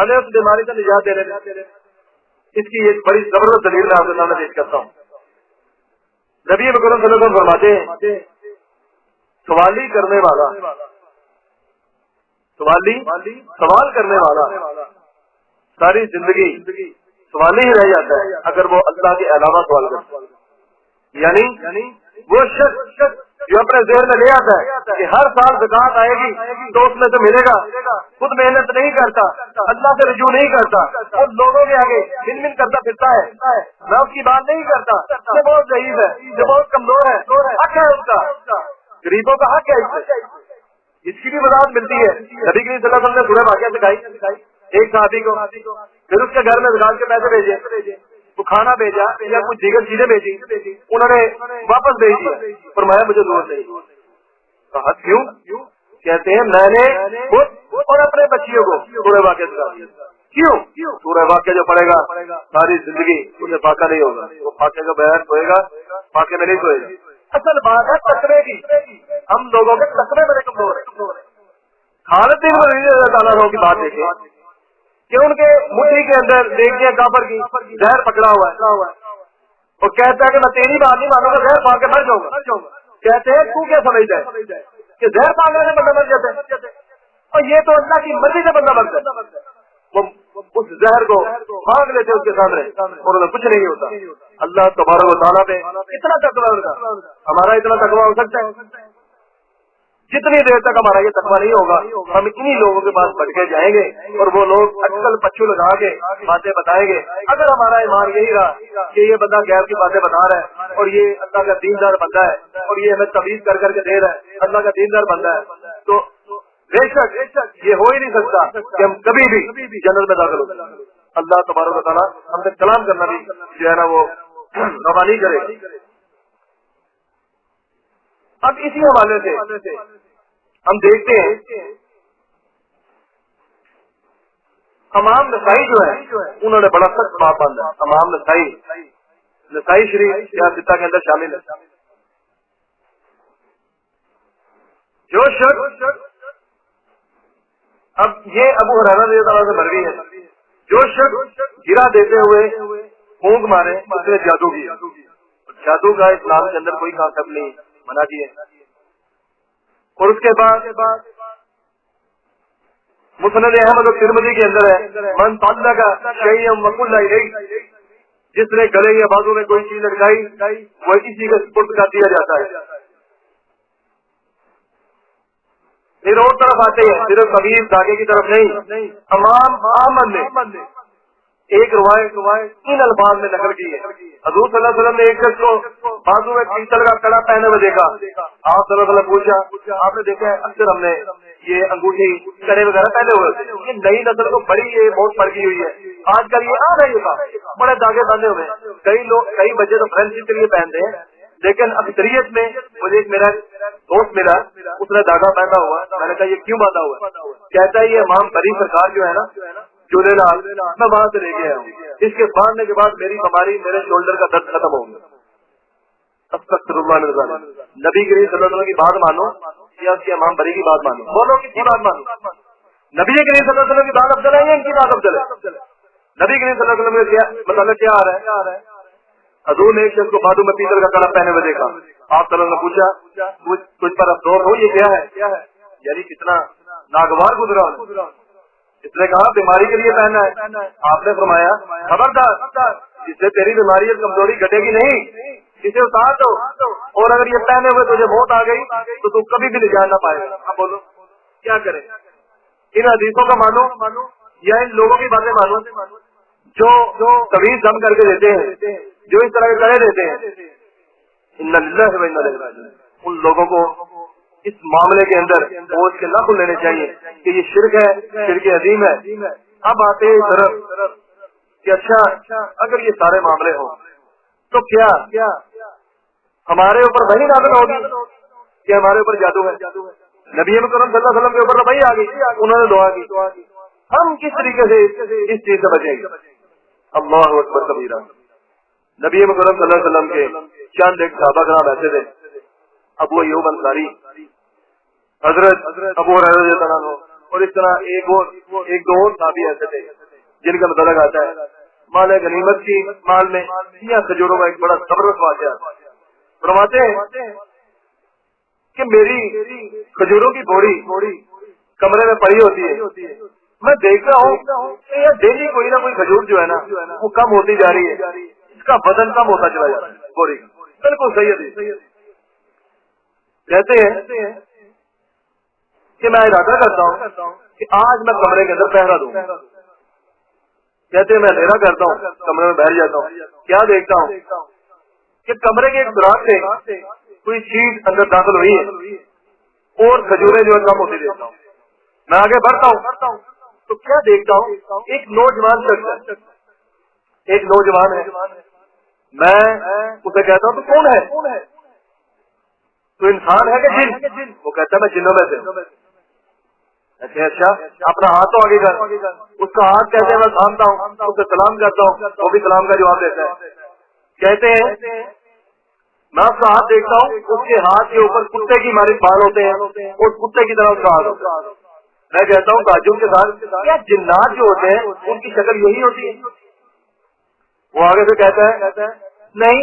ہمیں اس بیماری سے نجات دینے میں؟ اس کی ایک بڑی زبردست دلیل میں آپ کے سامنے پیش کرتا ہوں. نبی مکرم صلی اللہ علیہ وسلم فرماتے ہیں سوالی کرنے والا سوال کرنے والا ساری زندگی سوال ہی رہ جاتا ہے اگر وہ اللہ کے علاوہ سوال کرتا ہے. یعنی وہ شخص جو اپنے ذہن میں لے آتا ہے کہ ہر سال زکات آئے گی تو اس میں سے ملے گا خود محنت نہیں کرتا اللہ سے رجوع نہیں کرتا اور لوگوں کے آگے من من کرتا پھرتا ہے میں اس کی بات نہیں کرتا یہ بہت ضعیف ہے یہ بہت کمزور ہے حق ہے اس کا غریبوں کا حق ہے اس کی بھی وضاحت ملتی ہے. نبی کریم صلی اللہ علیہ وسلم نے سورہ واقعہ سکھائی ایک صحابی کو پھر اس کے گھر میں زکات کے پیسے بھیجے وہ کھانا بھیجا یا کچھ دیگر چیزیں بھیجی انہوں نے واپس بھیج دیا فرمایا مجھے ضرورت نہیں. کہا کیوں؟ کہتے ہیں میں نے خود اور اپنے بچیوں کو سورہ واقعہ سکھا دیا. کیوں؟ سورہ واقعہ جو پڑے گا ساری زندگی اسے فاقہ نہیں ہوگا وہ فاقے کا بیان سوئے گا فاقے میں نہیں سوئے گا. اصل بات ہے تقوی کی. ہم لوگوں کے تقوی بڑے کمزور ہیں. خالد بن ولید رضی اللہ تعالیٰ عنہ کی بات دیکھیں کہ ان کے مٹھی کے اندر دیکھیے کافر کی زہر پکڑا ہوا ہے اور کہتا ہے کہ میں تیری بات نہیں مانوں گا زہر پا کے مر جاؤں گا. کہتے ہیں تو کیا سمجھتا ہے کہ زہر پانے سے بندہ مر جاتا ہے اور یہ تو اللہ کی مرضی سے بندہ مر جاتا ہے. وہ اس زہر کو مانگ لیتے اس کے سامنے اور انہیں کچھ نہیں ہوتا. اللہ تبارک و تعالیٰ پہ اتنا تقویٰ ہوگا ہمارا اتنا تقویٰ ہو سکتا ہے. جتنی دیر تک ہمارا یہ تقویٰ نہیں ہوگا ہم انہی لوگوں کے پاس بٹ کے جائیں گے اور وہ لوگ اٹکل پچھو لگا کے باتیں بتائیں گے. اگر ہمارا ایمان یہی رہا کہ یہ بندہ غیر کی باتیں بتا رہا ہے اور یہ اللہ کا دیندار بندہ ہے اور یہ ہمیں تعویذ کر کر کے دے رہا ہے اللہ کا دیندار بندہ ہے تو بے شک یہ ہو ہی نہیں سکتا کہ ہم کبھی بھی جنت میں داخل ہو. اللہ تبارک و تعالیٰ ہم سے کلام کرنا بھی جو ہے نا وہ روا نہیں کرے. اب اسی حوالے سے ہم دیکھتے ہیں امام نسائی جو ہے انہوں نے بڑا سخت بات باندھا. امام نسائی شریف یا ستہ کے اندر شامل ہے. جو شخص اب یہ ابو ہریرہ رضی اللہ عنہ سے مروی ہے, جو شخص گرا دیتے ہوئے پھونک مارے اس نے جادو کیا. جادو کا اسلام کے اندر کوئی کانسیپٹ نہیں, منع کیا. اور اس کے بعد مسند احمد اور ترمذی کے اندر ہے من تعلق شیئا وکل الیہ, جس نے گلے یا بازو میں کوئی چیز لٹکائی وہ اسی کا سپرد کر دیا جاتا ہے. پھر اور طرف آتے ہیں, صرف کبیر داغے کی طرف نہیں. امام احمد نے ایک روایت ان الفاظ میں نقل کی ہے. حضور صلی اللہ علیہ وسلم نے ایک شخص کو بازو میں پیتل کا کڑا پہنے ہوئے دیکھا. آپ صلی اللہ علیہ وسلم پوچھا, آپ نے دیکھا ہے اکثر ہم نے یہ انگوٹھی کڑے وغیرہ پہنے ہوئے, یہ نئی نسل کو بڑی یہ بہت پڑ گئی ہوئی ہے. آج کل یہ آ رہی ہے بڑے داغے باندھے ہوئے. کئی بچے تو فرینچ کے لیے پہنتے ہیں, لیکن اکثریت میں مجھے ایک میرا دوست ملا, اس نے داغا باندھا ہوا. میں نے کہا یہ کیوں باندھا ہوا؟ کہتا ہے یہ امام بری سرکار جو ہے نا جولے لال, میں وہاں سے لے کے آیا ہوں. اس کے باندھنے کے بعد میری بیماری, میرے شولڈر کا درد ختم ہو گیا. استغفر اللہ العظیم. نبی کریم صلی اللہ علیہ وسلم کی بات مانو یا اس کے امام بری کی بات مانو؟ بولو کس کی بات مانو؟ نبی کریم صلی اللہ علیہ وسلم کی بات افضل ہے یا ان کی بات افضل ہے؟ نبی کریم صلی اللہ علیہ وسلم کا مطلب کیا آ رہا ہے؟ حضور نے ایک شخص کو بازو میں پیتل کا کڑا پہنے ہوئے دیکھا. آپ صلی اللہ علیہ وسلم نے پوچھا تجھ پر افسوس ہو, یہ کیا ہے؟ یعنی کتنا ناگوار گزرا. اس نے کہا بیماری کے لیے پہنا ہے. آپ نے فرمایا خبردار, اس سے تیری بیماری اور کمزوری گھٹے گی نہیں, اسے اتار دو, اور اگر یہ پہنے ہوئے تجھے موت آ گئی تو تم کبھی بھی نجات نہ پائے گا. اب بولو کیا کریں؟ ان حدیثوں کا مانو یا ان لوگوں کی باتیں مانو جو طویل دم کر کے دیتے ہیں, جو اس طرح کے کرے دیتے ہیں؟ ان للہ و انا الیہ راجعون. ان لوگوں کو اس معاملے کے اندر بوجھ کے نہ کھل لینے چاہیے کہ یہ شرک ہے, شرک عظیم ہے. اب آتے ہیں طرف کہ اچھا اگر یہ سارے معاملے ہوں تو کیا ہمارے اوپر وہی نازل ہوگی کہ ہمارے اوپر جادو ہے؟ نبی مکرم صلی اللہ علیہ وسلم کے اوپر وہی آ گئی, انہوں نے دعا کی. ہم کس طریقے سے اس چیز سے بچیں گے؟ اللہ اکبر کبیرہ. نبی مکرم صلی اللہ علیہ وسلم کے چند ایک صحابہ کرام ایسے تھے, ابو ایوب انصاری, حضرت ابو ہریرہ رضی اللہ عنہ, اور اس طرح ایک دو اور صحابی ایسے تھے جن کا مطلب آتا ہے مال غنیمت کی مال میں یا کھجوروں کا ایک بڑا زبردست واقعہ. فرماتے ہیں کہ میری کھجوروں کی بوری کمرے میں پڑی ہوتی ہے, میں دیکھ رہا ہوں کہ یہ ڈیلی کوئی نہ کوئی کھجور جو ہے نا وہ کم ہوتی جا رہی ہے, اس کا وزن کم ہوتا چلا جا رہا ہے بوری کا. بالکل صحیح ہے. کہتے ہیں کہ میں ارادہ کرتا ہوں کہ آج میں کمرے کے اندر پہرا دوں. کہتے ہیں میں اندھیرا کرتا ہوں, کمرے میں بیٹھ جاتا ہوں. کیا دیکھتا ہوں کہ کمرے کے ایک سوراخ سے کوئی چیز اندر داخل ہوئی ہے اور کھجوریں جو ہے کم ہوتی دیکھتا ہوں. میں آگے بڑھتا ہوں تو کیا دیکھتا ہوں ایک نوجوان شخص, ایک نوجوان ہے. میں اسے کہتا ہوں تو کون ہے؟ تو انسان ہے کہ جن؟ وہ کہتا ہے میں جنوں میں سے. اچھا اپنا ہاتھ تو آگے کر. اس کا ہاتھ کہتے ہیں میں تھامتا ہوں, اسے سلام کرتا ہوں, وہ بھی سلام کا جواب دیتا ہے. کہتے ہیں میں اس کا ہاتھ دیکھتا ہوں, اس کے ہاتھ کے اوپر کتے کی ماری بال ہوتے ہیں اور کتے کی طرح اس کا ہاتھ ہوتا ہے. میں کہتا ہوں تعجب کے ساتھ کیا جنات جو ہوتے ہیں ان کی شکل یہی ہوتی ہے؟ وہ آگے سے کہتا ہے نہیں,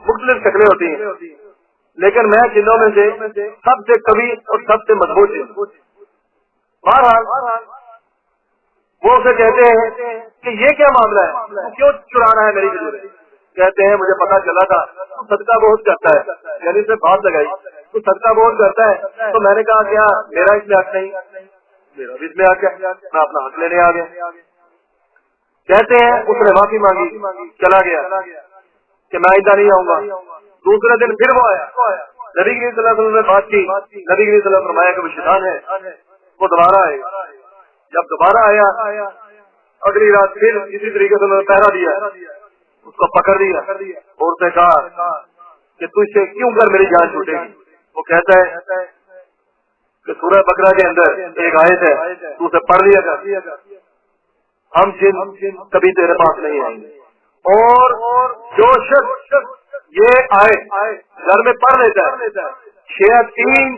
مختلف شکلیں ہوتی ہیں, لیکن میں جنوں میں سے سب سے قوی اور سب سے مضبوط ہوں. بہرحال وہ اسے کہتے ہیں کہ یہ کیا معاملہ ہے, تو کیوں چرا رہا ہے میری کھجوریں؟ کہتے ہیں مجھے پتا چلا تھا تو صدقہ بہت کرتا ہے, یعنی اسے بات لگائی تو صدقہ بہت کرتا ہے. تو میں نے کہا کیا میرا اس میں حق نہیں؟ میرا بھی اس میں حق ہے, میں اپنا حق لینے آ گیا. کہتے ہیں اس نے معافی مانگی, چلا گیا کہ میں آئندہ نہیں آؤں گا. دوسرے دن پھر وہ آیا, نبی کریم صلی اللہ علیہ وسلم نے بات کی. نبی کریم صلی اللہ علیہ وسلم نے فرمایا کہ وہ شیطان ہے, وہ دوبارہ آئے گا. جب دوبارہ آیا اگلی رات پھر اسی طریقے سے انہوں نے پہرا دیا, اس کو پکڑ دیا اور اسے کہا کہ تجھ سے کیوں کر میری جان چھوٹے گی؟ وہ کہتا ہے کہ سورہ بقرہ کے اندر ایک آیت ہے تو اسے پڑھ لیا کر. ہم جن کبھی تیرے پاس نہیں آئیں گے، اور جو شخص یہ آئے گھر میں پڑھ لیتا ہے شیاطین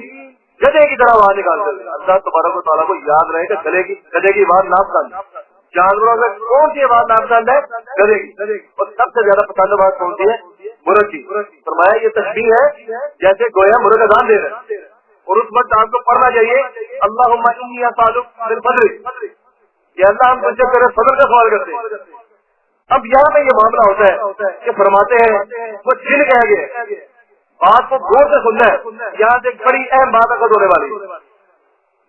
گدے کی طرح وہاں نکال کر اللہ تبارک و تعالیٰ کو یاد رہے کہ گدے کی بات ناپسند، جانوروں میں کون سی بات ناپسند ہے؟ گدے کی، اور سب سے زیادہ پسند بات کون سی ہے؟ مرغ کی۔ فرمایا یہ تشبیہ ہے جیسے گویا مرغ اذان دے رہے، اور اس وقت آپ کو پڑھنا چاہیے اللہم انی اسالک بالفضل، کہ اللہ ہم تجھ سے تیرے فضل کا سوال کرتے ہیں۔ اب یہاں پہ یہ معاملہ ہوتا ہے کہ فرماتے ہیں وہ جن کہہ گئے، بات کو غور سے سننا ہے، یہاں سے ایک بڑی اہم بات اخذ ہونے والی۔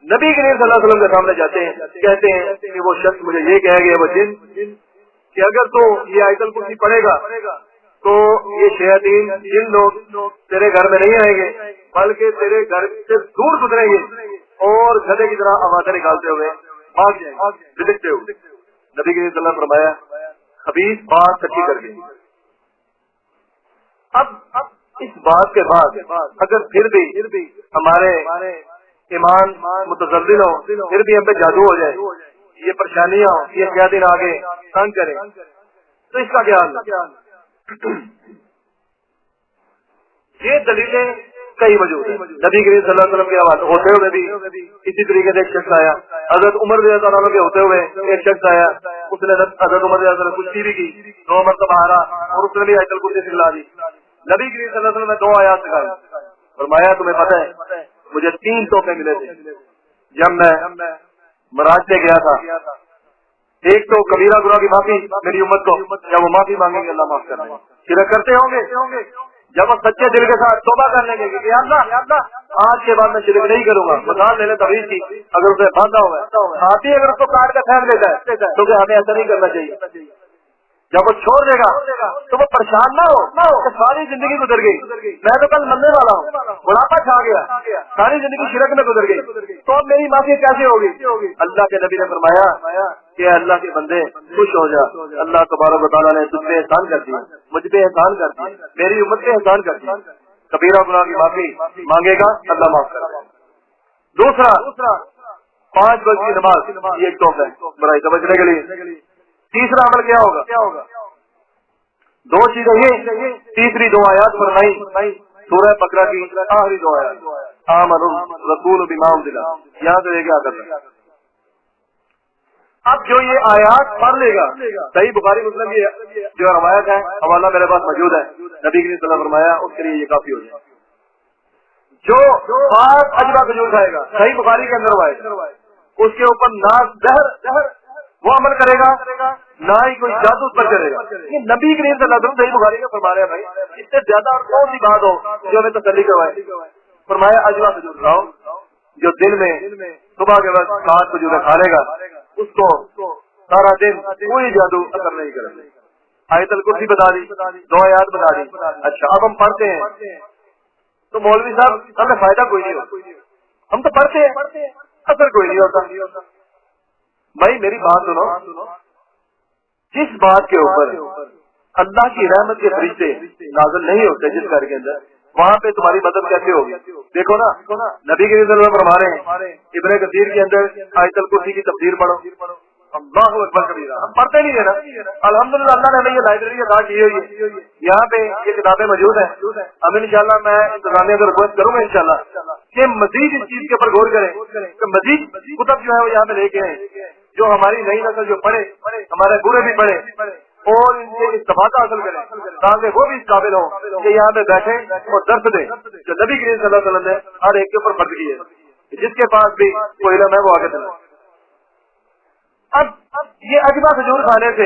نبی کریم صلی اللہ علیہ وسلم کے سامنے جاتے ہیں، کہتے ہیں کہ وہ شخص مجھے یہ کہہ گیا، وہ جن، کہ اگر تو یہ آیت الکرسی پڑھے گا تو یہ شیاطین جن لوگ تیرے گھر میں نہیں آئیں گے بلکہ تیرے گھر سے دور گزریں گے اور گدھے کی طرح آوازیں نکالتے ہوئے بھاگ جائیں گے بھٹکتے ہوئے۔ نبی کریم صلی اللہ علیہ وسلم فرمایا خبیث بات سچی کر گئی۔ اب اس بات کے بعد اگر پھر بھی ہمارے ایمان متزلزل ہو، پھر بھی ہم پہ جادو ہو جائے، یہ پریشانیاں ہوں، یہ شیاطین آگے تنگ کریں، تو اس کا کیا حل؟ یہ دلیلیں کئی موجود ہیں۔ نبی کریم صلی اللہ علیہ وسلم کے حوالے ہوتے ہوئے بھی اسی طریقے سے ایک شخص آیا، حضرت عمر رضی اللہ عنہ کے ہوتے ہوئے ایک شخص آیا، اس نے حضرت عمر رضی اللہ عنہ کچھ بھی کی، 2 مرتبہ ہارا اور اس نے بھی آیت الکرسی سکھلا دی۔ نبی کریم صلی اللہ علیہ وسلم نے 2 آیات سکھائی، فرمایا تمہیں پتہ ہے مجھے 3 تحفے ملے تھے جب میں معراج سے گیا تھا، ایک تو کبیرہ گناہ کی معافی میری امت کو، جب وہ معافی مانگیں گے اللہ معاف کریں گے، شرک کرتے ہوں گے جب وہ سچے دل کے ساتھ توبہ کر لیں گے کہ یا اللہ آج کے بعد میں شرک نہیں کروں گا، مثال لے لیں توحید کی، اگر اسے باندھا ہوا ہے ہاتھی اگر اس کو کاٹ کر پھینک دیتا ہے تو کہ ہمیں ایسا نہیں کرنا چاہیے، جب وہ چھوڑ دے گا تو وہ پریشان نہ ہو کہ ساری زندگی گزر گئی، میں تو کل مرنے والا ہوں، بڑھاپا چھا گیا، ساری زندگی شرک میں گزر گئی، تو اب میری معافی کیسے ہوگی؟ اللہ کے نبی نے فرمایا کہ اللہ کے بندے خوش ہو جا، اللہ تبارک و تعالیٰ نے تجھ پہ احسان کر دیا، مجھ پہ احسان کر دیا، میری امت پہ احسان کر دیا، کبیرہ گناہ کی معافی مانگے گا اللہ معاف کرے گا۔ دوسرا 5 وقت کی نماز، یہ ایک توحفہ ہے برائی سمجھنے کے لیے۔ تیسرا عمل کیا ہوگا؟ 2 چیزیں یہ، تیسری 2 آیات فرمائی سورہ بقرہ کی آخری 2 آیات، آمن الرسول بما انزل، یہاں سے یہ کیا کرنا۔ اب جو یہ آیات پڑھ لے گا، صحیح بخاری مسلم یہ جو روایت ہے، حوالہ میرے پاس موجود ہے، نبی کریم صلی اللہ علیہ وسلم فرمایا اس کے لیے یہ کافی ہو جائے۔ جو بات اجوا کھجور کھائے گا، صحیح بخاری کے اندر روایت، اس کے اوپر نہ زہر وہ عمل کرے گا نہ ہی کوئی جادو پر کرے گا۔ یہ نبی کریم صلی اللہ علیہ وسلم صحیح بخاری کا فرما رہے ہیں بھائی، اس سے زیادہ اور کون سی بات ہو جو ہمیں تسلی کروائے؟ فرمایا اجوا کھجور کھاؤ، جو دن میں صبح کے وقت 7 کھجوریں کھا لے گا اس کو سارا دن کوئی جادو اثر نہیں کرے گا۔ آیت الکرسی بتا دی، 2 آیات بتا دی۔ اچھا اب ہم پڑھتے ہیں تو مولوی صاحب ہمیں فائدہ کوئی نہیں ہوتا، ہم تو پڑھتے ہیں اثر کوئی نہیں ہوتا۔ بھائی میری بات سنو، جس بات کے اوپر اللہ کی رحمت کے فرشتے نازل نہیں ہوتے جس گھر کے اندر، وہاں پہ تمہاری مدد کیسے ہوگی؟ دیکھو نا، نبی کے صلی اللہ علیہ وسلم فرما رہے ہیں ابن کثیر کے اندر آیت الکرسی کی تفسیر پڑھو، اللہ اکبر کبیرہ، ہم پڑھتے نہیں ہے نا۔ الحمدللہ اللہ نے ہمیں یہ لائبریری عطا کی ہوئی ہے، یہاں پہ یہ کتابیں موجود ہیں، اب انشاءاللہ میں انتظامیہ کو ریکویسٹ کروں گا انشاءاللہ کہ مزید اس چیز کے اوپر غور کریں کہ مزید کتب جو ہے وہ یہاں پہ لے کے آئیں، جو ہماری نئی نسل جو پڑھے، ہمارے بوڑھے بھی پڑھے اور ان سے استفادہ حاصل کریں تاکہ وہ بھی اس قابل ہوں کہ یہاں پہ بیٹھے اور درس دیں جو نبی کریم صلی اللہ علیہ وسلم نے ہر ایک کے اوپر فرض کی ہے، جس کے پاس بھی کوئی علم ہے وہ آگے چلے۔ اب یہ اجوا کھجور کھانے سے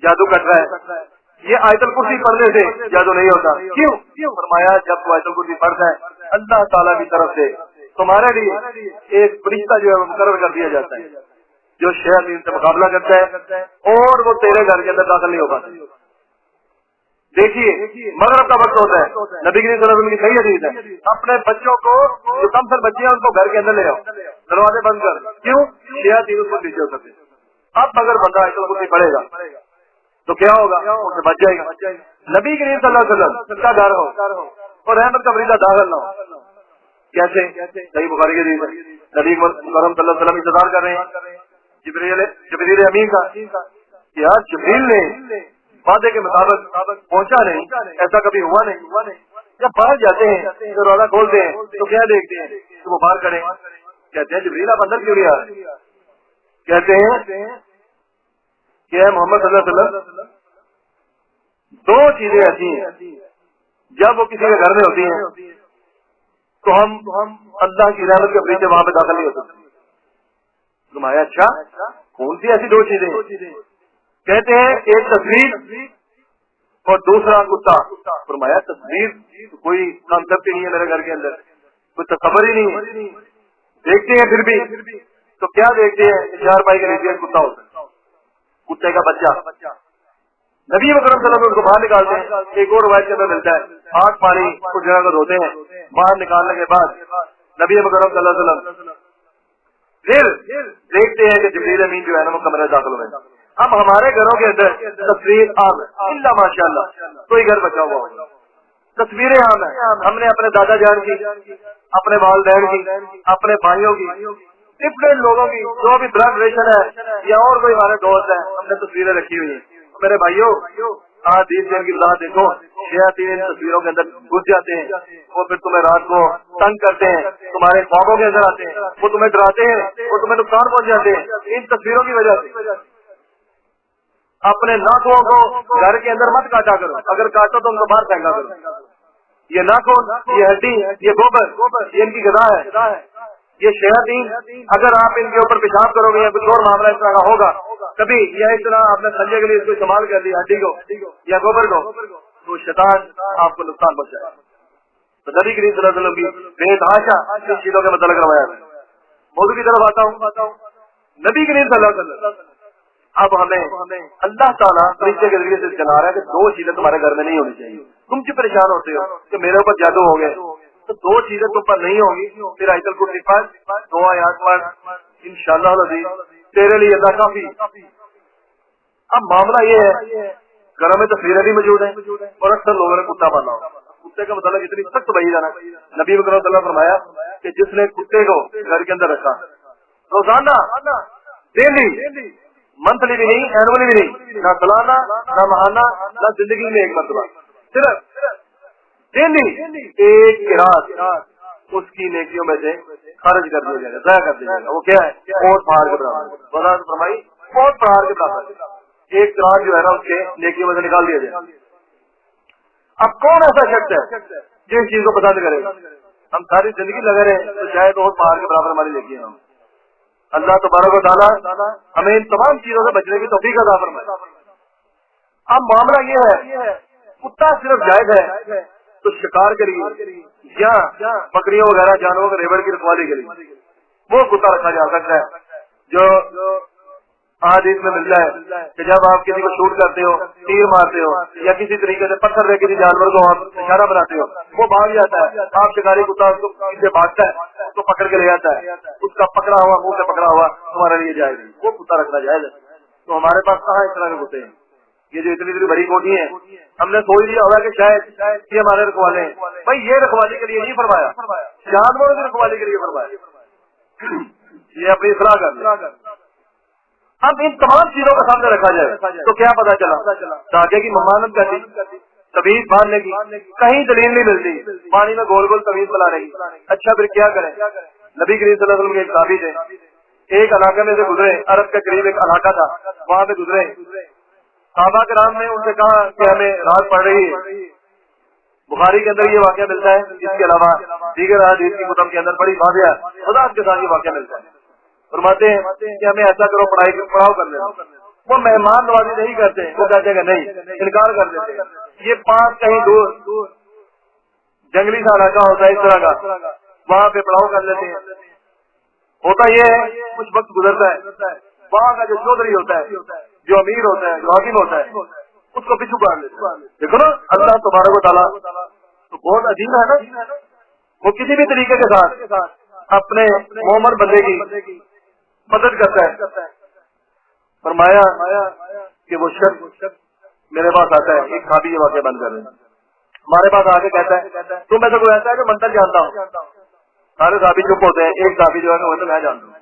جادو کٹ رہا ہے، یہ آیت الکرسی پڑھنے سے جادو نہیں ہوتا۔ کیوں؟ فرمایا جب تو آیت الکرسی پڑھتا ہے اللہ تعالیٰ کی طرف سے تمہارے لیے ایک فرشتہ جو ہے وہ مقرر کر دیا جاتا ہے جو شیاطین سے مقابلہ کرتا ہے اور وہ تیرے گھر کے اندر داخل نہیں ہو پاتا۔ دیکھیے مغرب کا وقت ہوتا ہے، نبی کریم صلی اللہ علیہ وسلم کی صحیح حدیث ہے، اپنے بچوں کو جو کم سن بچے ہیں ان کو گھر کے اندر لے آؤ، دروازے بند کر، کیوں؟ شیاطین اس کو پیچھے ہو سکتے۔ اب اگر بندہ ایسا کچھ پڑے گا تو کیا ہوگا؟ ان سے بچ جائے گا۔ نبی کریم صلی اللہ علیہ وسلم کا گھر ہو اور رحمت کا فریضہ داخل نہ ہو، کیسے؟ صحیح بخاری کی حدیث ہے، نبی کریم صلی اللہ علیہ وسلم انتظار کر رہے ہیں، جبریل امین کا کہ یار جبریل نے وعدے کے مطابق پہنچا نہیں، ایسا کبھی ہوا نہیں. جب باہر جاتے ہیں دروازہ کھولتے ہیں تو کیا دیکھتے ہیں کہ وہ باہر کھڑے، کہتے ہیں جبریل آپ اندر کیوں نہیں آ رہے؟ کہتے ہیں کہ اے محمد صلی اللہ علیہ وسلم دو چیزیں ایسی ہیں جب وہ کسی کے گھر میں ہوتی ہیں تو ہم اللہ کی رحمت کے فریضے وہاں پہ داخل نہیں ہوتے. فرمایا اچھا کون سی ایسی دو چیزیں؟ کہتے ہیں ایک تصویر اور دوسرا کتا. فرمایا تصویر کوئی کانسیپٹ ہی نہیں ہے میرے گھر کے اندر، کوئی تصور ہی نہیں ہے. دیکھتے ہیں پھر بھی تو کیا دیکھتے ہیں؟ 4 پائی کے نیچے کتا ہوتا ہے، کتے کا بچہ. نبی مکرم صلی اللہ علیہ وسلم کو باہر نکالتے ہیں. ایک اور روایت کے اندر ملتا ہے ہاتھ پانی کچھ جگہ کو دھوتے ہیں، باہر نکالنے کے بعد نبی مکرم صلی اللہ علیہ وسلم پھر دیکھتے ہیں کہ جبریل امین جو ہے نا وہ کمرے داخل ہوئے. اب ہمارے گھروں کے اندر تصویر عام ہے الا ماشاء اللہ، کوئی گھر بچا ہوا ہوگا. تصویریں عام ہیں. ہم نے اپنے دادا جان کی، اپنے والدین کی، اپنے بھائیوں کی، ڈفرینٹ لوگوں کی جو بھی بلڈ ریلیشن ہے یا اور کوئی ہمارے دوست ہیں، ہم نے تصویریں رکھی ہوئی ہیں. میرے بھائیوں آج 20 دن کی بات دیکھو، شیاطین ان تصویروں کے اندر گھس جاتے ہیں. وہ پھر تمہیں رات کو تنگ کرتے ہیں، تمہارے خوابوں کے اندر آتے ہیں، وہ تمہیں ڈراتے ہیں، وہ تمہیں نقصان پہنچ جاتے ہیں ان تصویروں کی وجہ سے. اپنے ناخنوں کو گھر کے اندر مت کاٹا کرو، اگر کاٹو تو ان کو باہر پھینکا کرو. یہ ناخن، یہ ہڈی، یہ گوبر، یہ ان کی غذا ہے. یہ شیاطین اگر آپ ان کے اوپر پیشاب کرو گے یا کچھ اور معاملہ اس طرح کا ہوگا کبھی، یا اس طرح آپ نے سنجے کے لیے اس کو استعمال کر لیا ہڈی کو یا گوبر کو، تو شیطان آپ کو نقصان پہنچائے. تو نبی کریم صلی اللہ علیہ وسلم کی بے تحاشا ان چیزوں کے متعلق روایات ہے. موضوع کی طرف آتا ہوں. نبی کریم صلی اللہ علیہ وسلم اب ہمیں اللہ تعالیٰ فرشتے کے ذریعے سے چلا رہا ہے کہ دو چیزیں تمہارے گھر میں نہیں ہونی چاہیے. تم کیوں پریشان ہوتے ہو کہ میرے اوپر جادو ہو گئے؟ تو دو چیزیں تم پر نہیں ہوگی. پھر آیت الکرسی پڑھ، 2 آیات پڑھ، انشاءاللہ العزیز تیرے لیے اللہ کافی. اب معاملہ یہ ہے گھروں میں تصویریں بھی موجود ہیں اور اکثر لوگوں نے کتا باندھا ہو. کتے کا مطلب اتنی سخت بھائی جانا. نبی مکرم صلی اللہ علیہ وسلم فرمایا کہ جس نے کتے کو گھر کے اندر رکھا روزانہ، ڈیلی، منتھلی بھی نہیں، اینولی بھی نہیں، نہ سالانہ نہ ماہانہ نہ زندگی میں ایک مرتبہ، صرف ڈیلی ایک قرات اس کی نیکیوں میں سے خارج کر دیا جائے گا، ضائع کر دیا جائے گا. وہ کیا ہے؟ اور پہاڑ کے برابر. وضاحت فرمائی اور پہاڑ کے برابر ایک قرات جو ہے نا اس کے نیکیوں میں سے نکال دیا جائے. اب کون ایسا شخص ہے جو اس چیز کو پسند کرے گا؟ ہم ساری زندگی لگے رہے تو شاید اور پہاڑ کے برابر ہماری نیکیاں ہوں. اللہ تبارک و تعالیٰ ہمیں ان تمام چیزوں سے بچنے کی توفیق عطا فرمائے. اب معاملہ یہ ہے کتا صرف جائز ہے تو شکار کے لیے یا بکریوں وغیرہ جانوروں کے ریوڑ کی رکھوالی کے لیے وہ کتا رکھا جا سکتا ہے جو حدیث میں ملتا ہے کہ جب آپ کسی کو شوٹ کرتے ہو، تیر مارتے ہو یا کسی طریقے سے پتھر دے کسی جانور کو آپ اشارہ بناتے ہو، وہ بھاگ جاتا ہے، آپ شکاری کتا اس کو پیچھے بھاگتا ہے، اس کو پکڑ کے لے جاتا ہے، اس کا پکڑا ہوا منہ سے پکڑا ہوا تمہارے لیے جائز ہے، وہ کتا رکھنا جائز ہے. تو ہمارے پاس کہاں اس طرح کے کتے ہیں؟ یہ جو اتنی بڑی کوٹھی ہیں ہم نے سوچ لیا ہوگا کہ شاید یہ ہمارے رکھوالے ہیں. بھائی یہ رکھوالی کے لیے نہیں فرمایا، جانوروں کی رکھوالی کے لیے فرمایا. یہ اپنی اصلاح کر. اب ان تمام چیزوں کا سامنے رکھا جائے تو کیا پتا چلا؟ دھاگے کی ممانت کرنی، طویز باندھنے کی کہیں دلیل نہیں ملتی، پانی میں گول گول طویز بنا رہی. اچھا پھر کیا کریں؟ نبی کریم صلی اللہ علیہ وسلم کے ایک صحابی تھے، ایک علاقے میں سے گزرے، عرب کے قریب ایک علاقہ تھا، وہاں پہ گزرے. صحابہ کرام نے ان سے کہا کہ ہمیں رات پڑ رہی ہے. بخاری کے اندر یہ واقعہ ملتا ہے، اس کے علاوہ دیگر حدیث کی کتب کے اندر بڑی واضح وضاحت کے ساتھ یہ واقعہ ملتا ہے. فرماتے ہیں کہ ہمیں ایسا کرو پڑھاؤ کر لینا. وہ مہمان نوازی نہیں کرتے، وہ کہتے ہیں کہ نہیں، انکار کر دیتے ہیں. یہ پاس کہیں دور جنگلی سا علاقہ ہوتا ہے اس طرح کا، وہاں پہ پڑھاؤ کر لیتے ہیں. ہوتا یہ ہے کچھ وقت گزرتا ہے، وہاں کا جو چودھری ہوتا ہے، جو امیر ہوتا ہے، جو حاکم ہوتا ہے، اس کو پیچھو کر لیتے ہیں. دیکھو نا اللہ تبارک و تعالیٰ تو بہت عظیم ہے نا. وہ کسی بھی طریقے کے ساتھ اپنے مومن بندے کی مدد کرتا ہے. فرمایا کہ وہ شخص میرے پاس آتا ہے، ایک صحابی یہ واقعہ بند کر رہے ہیں، ہمارے پاس آ کے کہتا ہے تم میں سے کوئی ایسا ہے کہ منتر جانتا ہوں؟ سارے صحابی چپ ہوتے ہیں، ایک صحابی جو ہے نا وہ تو میں جانتا ہوں.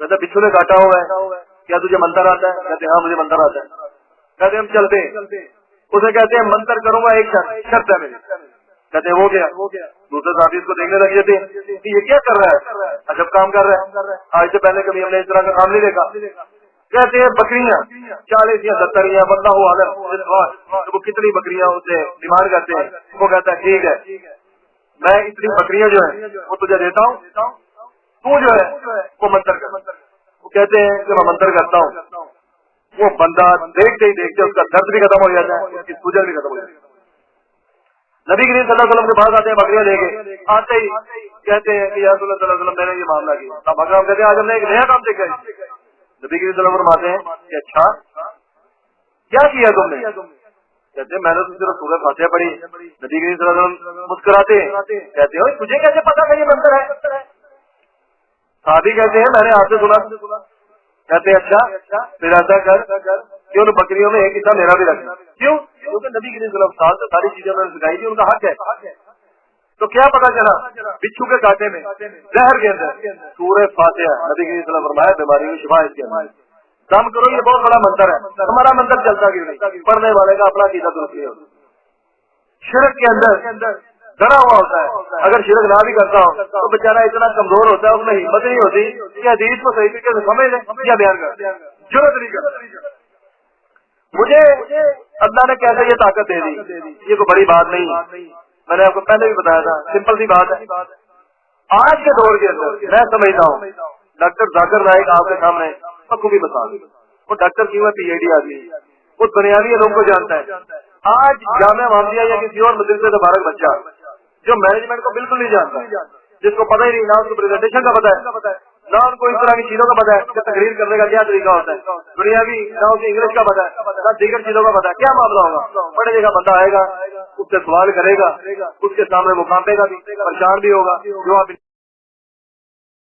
کہتے بچھو نے کاٹا ہوا ہے، کیا تجھے منتر آتا ہے؟ کہتے ہاں مجھے منتر آتا ہے۔ کہتے ہم چلتے ہیں، اسے کہتے ہیں منتر کروں گا، ایک شرط ہے میری۔ کہتے ہو گیا۔ دوسرے ساتھی اس کو دیکھنے لگ جاتے ہیں کہ یہ کیا کر رہا ہے، عجب کام کر رہا ہے، آج سے پہلے کبھی ہم نے اس طرح کا کام نہیں دیکھا۔ کہتے ہیں بکریاں 40 یا 70 یا بندہ ہوا عالم، وہ کتنی بکریاں اسے ڈیمانڈ کرتے ہیں۔ وہ کہتا ہے ٹھیک ہے، میں اتنی بکریاں جو ہیں وہ تجھے دیتا ہوں، تو جو ہے وہ منتر کر۔ وہ کہتے ہیں کہ میں منتر کرتا ہوں، وہ بندہ دیکھتے ہی دیکھتے اس کا درد بھی ختم ہو جاتا ہے، اس کی سوجن بھی ختم ہو جاتی ہے۔ نبی کریم صلی اللہ علیہ وسلم کے پاس آتے ہیں بکریاں لے کے، آتے ہی کہتے ہیں کہ یا رسول اللہ صلی اللہ علیہ وسلم میں نے یہ معاملہ کیا۔ صحابہ کرام کہتے ہیں آج ہم نے ایک نیا کام دیکھا ہے۔ نبی کریم صلی اللہ علیہ وسلم فرماتے ہیں کہ اچھا کیا کیا تم نے؟ کہتے ہیں میں نے تو صرف سورہ فاتحہ پڑھی۔ نبی کریم صلی اللہ علیہ وسلم مسکراتے ہیں، کہتے ہیں تجھے کیسے پتا کہ یہ منتر ہے؟ صحابی کہتے ہیں میں نے آپ سے سنا۔ کہتے ہیں اچھا پھر ایسا کر کہ ان بکریوں میں ایک حصہ میرا بھی رکھنا۔ کیوں؟ کیونکہ نبی کریم صلی اللہ علیہ وسلم سے ساری چیزیں انہوں نے سکھائی تھی، ان کا حق ہے۔ تو کیا پتا چلا؟ بچھو کے کانٹے میں زہر کے اندر سورہ فاتحہ، نبی کریم صلی اللہ علیہ وسلم فرمایا بیماری کی شفا اس کے اندر۔ دم کرو یہ بہت بڑا منتر ہے، ہمارا منتر چلتا کیوں نہیں؟ پڑھنے والے کا اپنا عقیدہ درست نہیں ہوتا۔ شرک کے اندر ڈرا ہوا ہوتا ہے، اگر شرک نہ بھی کرتا ہو تو بیچارہ اتنا کمزور ہوتا ہے، اس میں ہمت نہیں ہوتی کہ حدیث کو صحیح طریقے سے سمجھ لیں یا بیان کر، ضرورت نہیں کرتا۔ مجھے اللہ نے کیسے یہ طاقت دے دی، یہ کوئی بڑی بات نہیں، میں نے آپ کو پہلے بھی بتایا تھا، سمپل سی بات ہے۔ آج کے دور کے اندر میں سمجھتا ہوں ڈاکٹر ذاکر نائک آپ کے سامنے بخوبی مثال، وہ ڈاکٹر کیوں ہے، پی ایچ ڈی آدمی، وہ بنیادی علوم کو جانتا ہے۔ آج جامعہ محمدیہ یا کسی اور مدرسے سے فارغ بچہ جو مینجمنٹ کو بالکل نہیں جانتا، جس کو پتہ ہی نہیں، نہ اس کو پریزنٹیشن کا پتہ ہے، نہ ان کو اس طرح کی چیزوں کا پتہ ہے کہ تقریر کرنے کا کیا طریقہ ہوتا ہے، دنیاوی نہ اسے انگلش کا پتہ ہے، نہ دیگر چیزوں کا پتہ ہے، کیا معاملہ ہوگا؟ پڑھے لکھا بندہ آئے گا، اس سے سوال کرے گا، اس کے سامنے وہ کانپے گا بھی، پریشان بھی ہوگا، جواب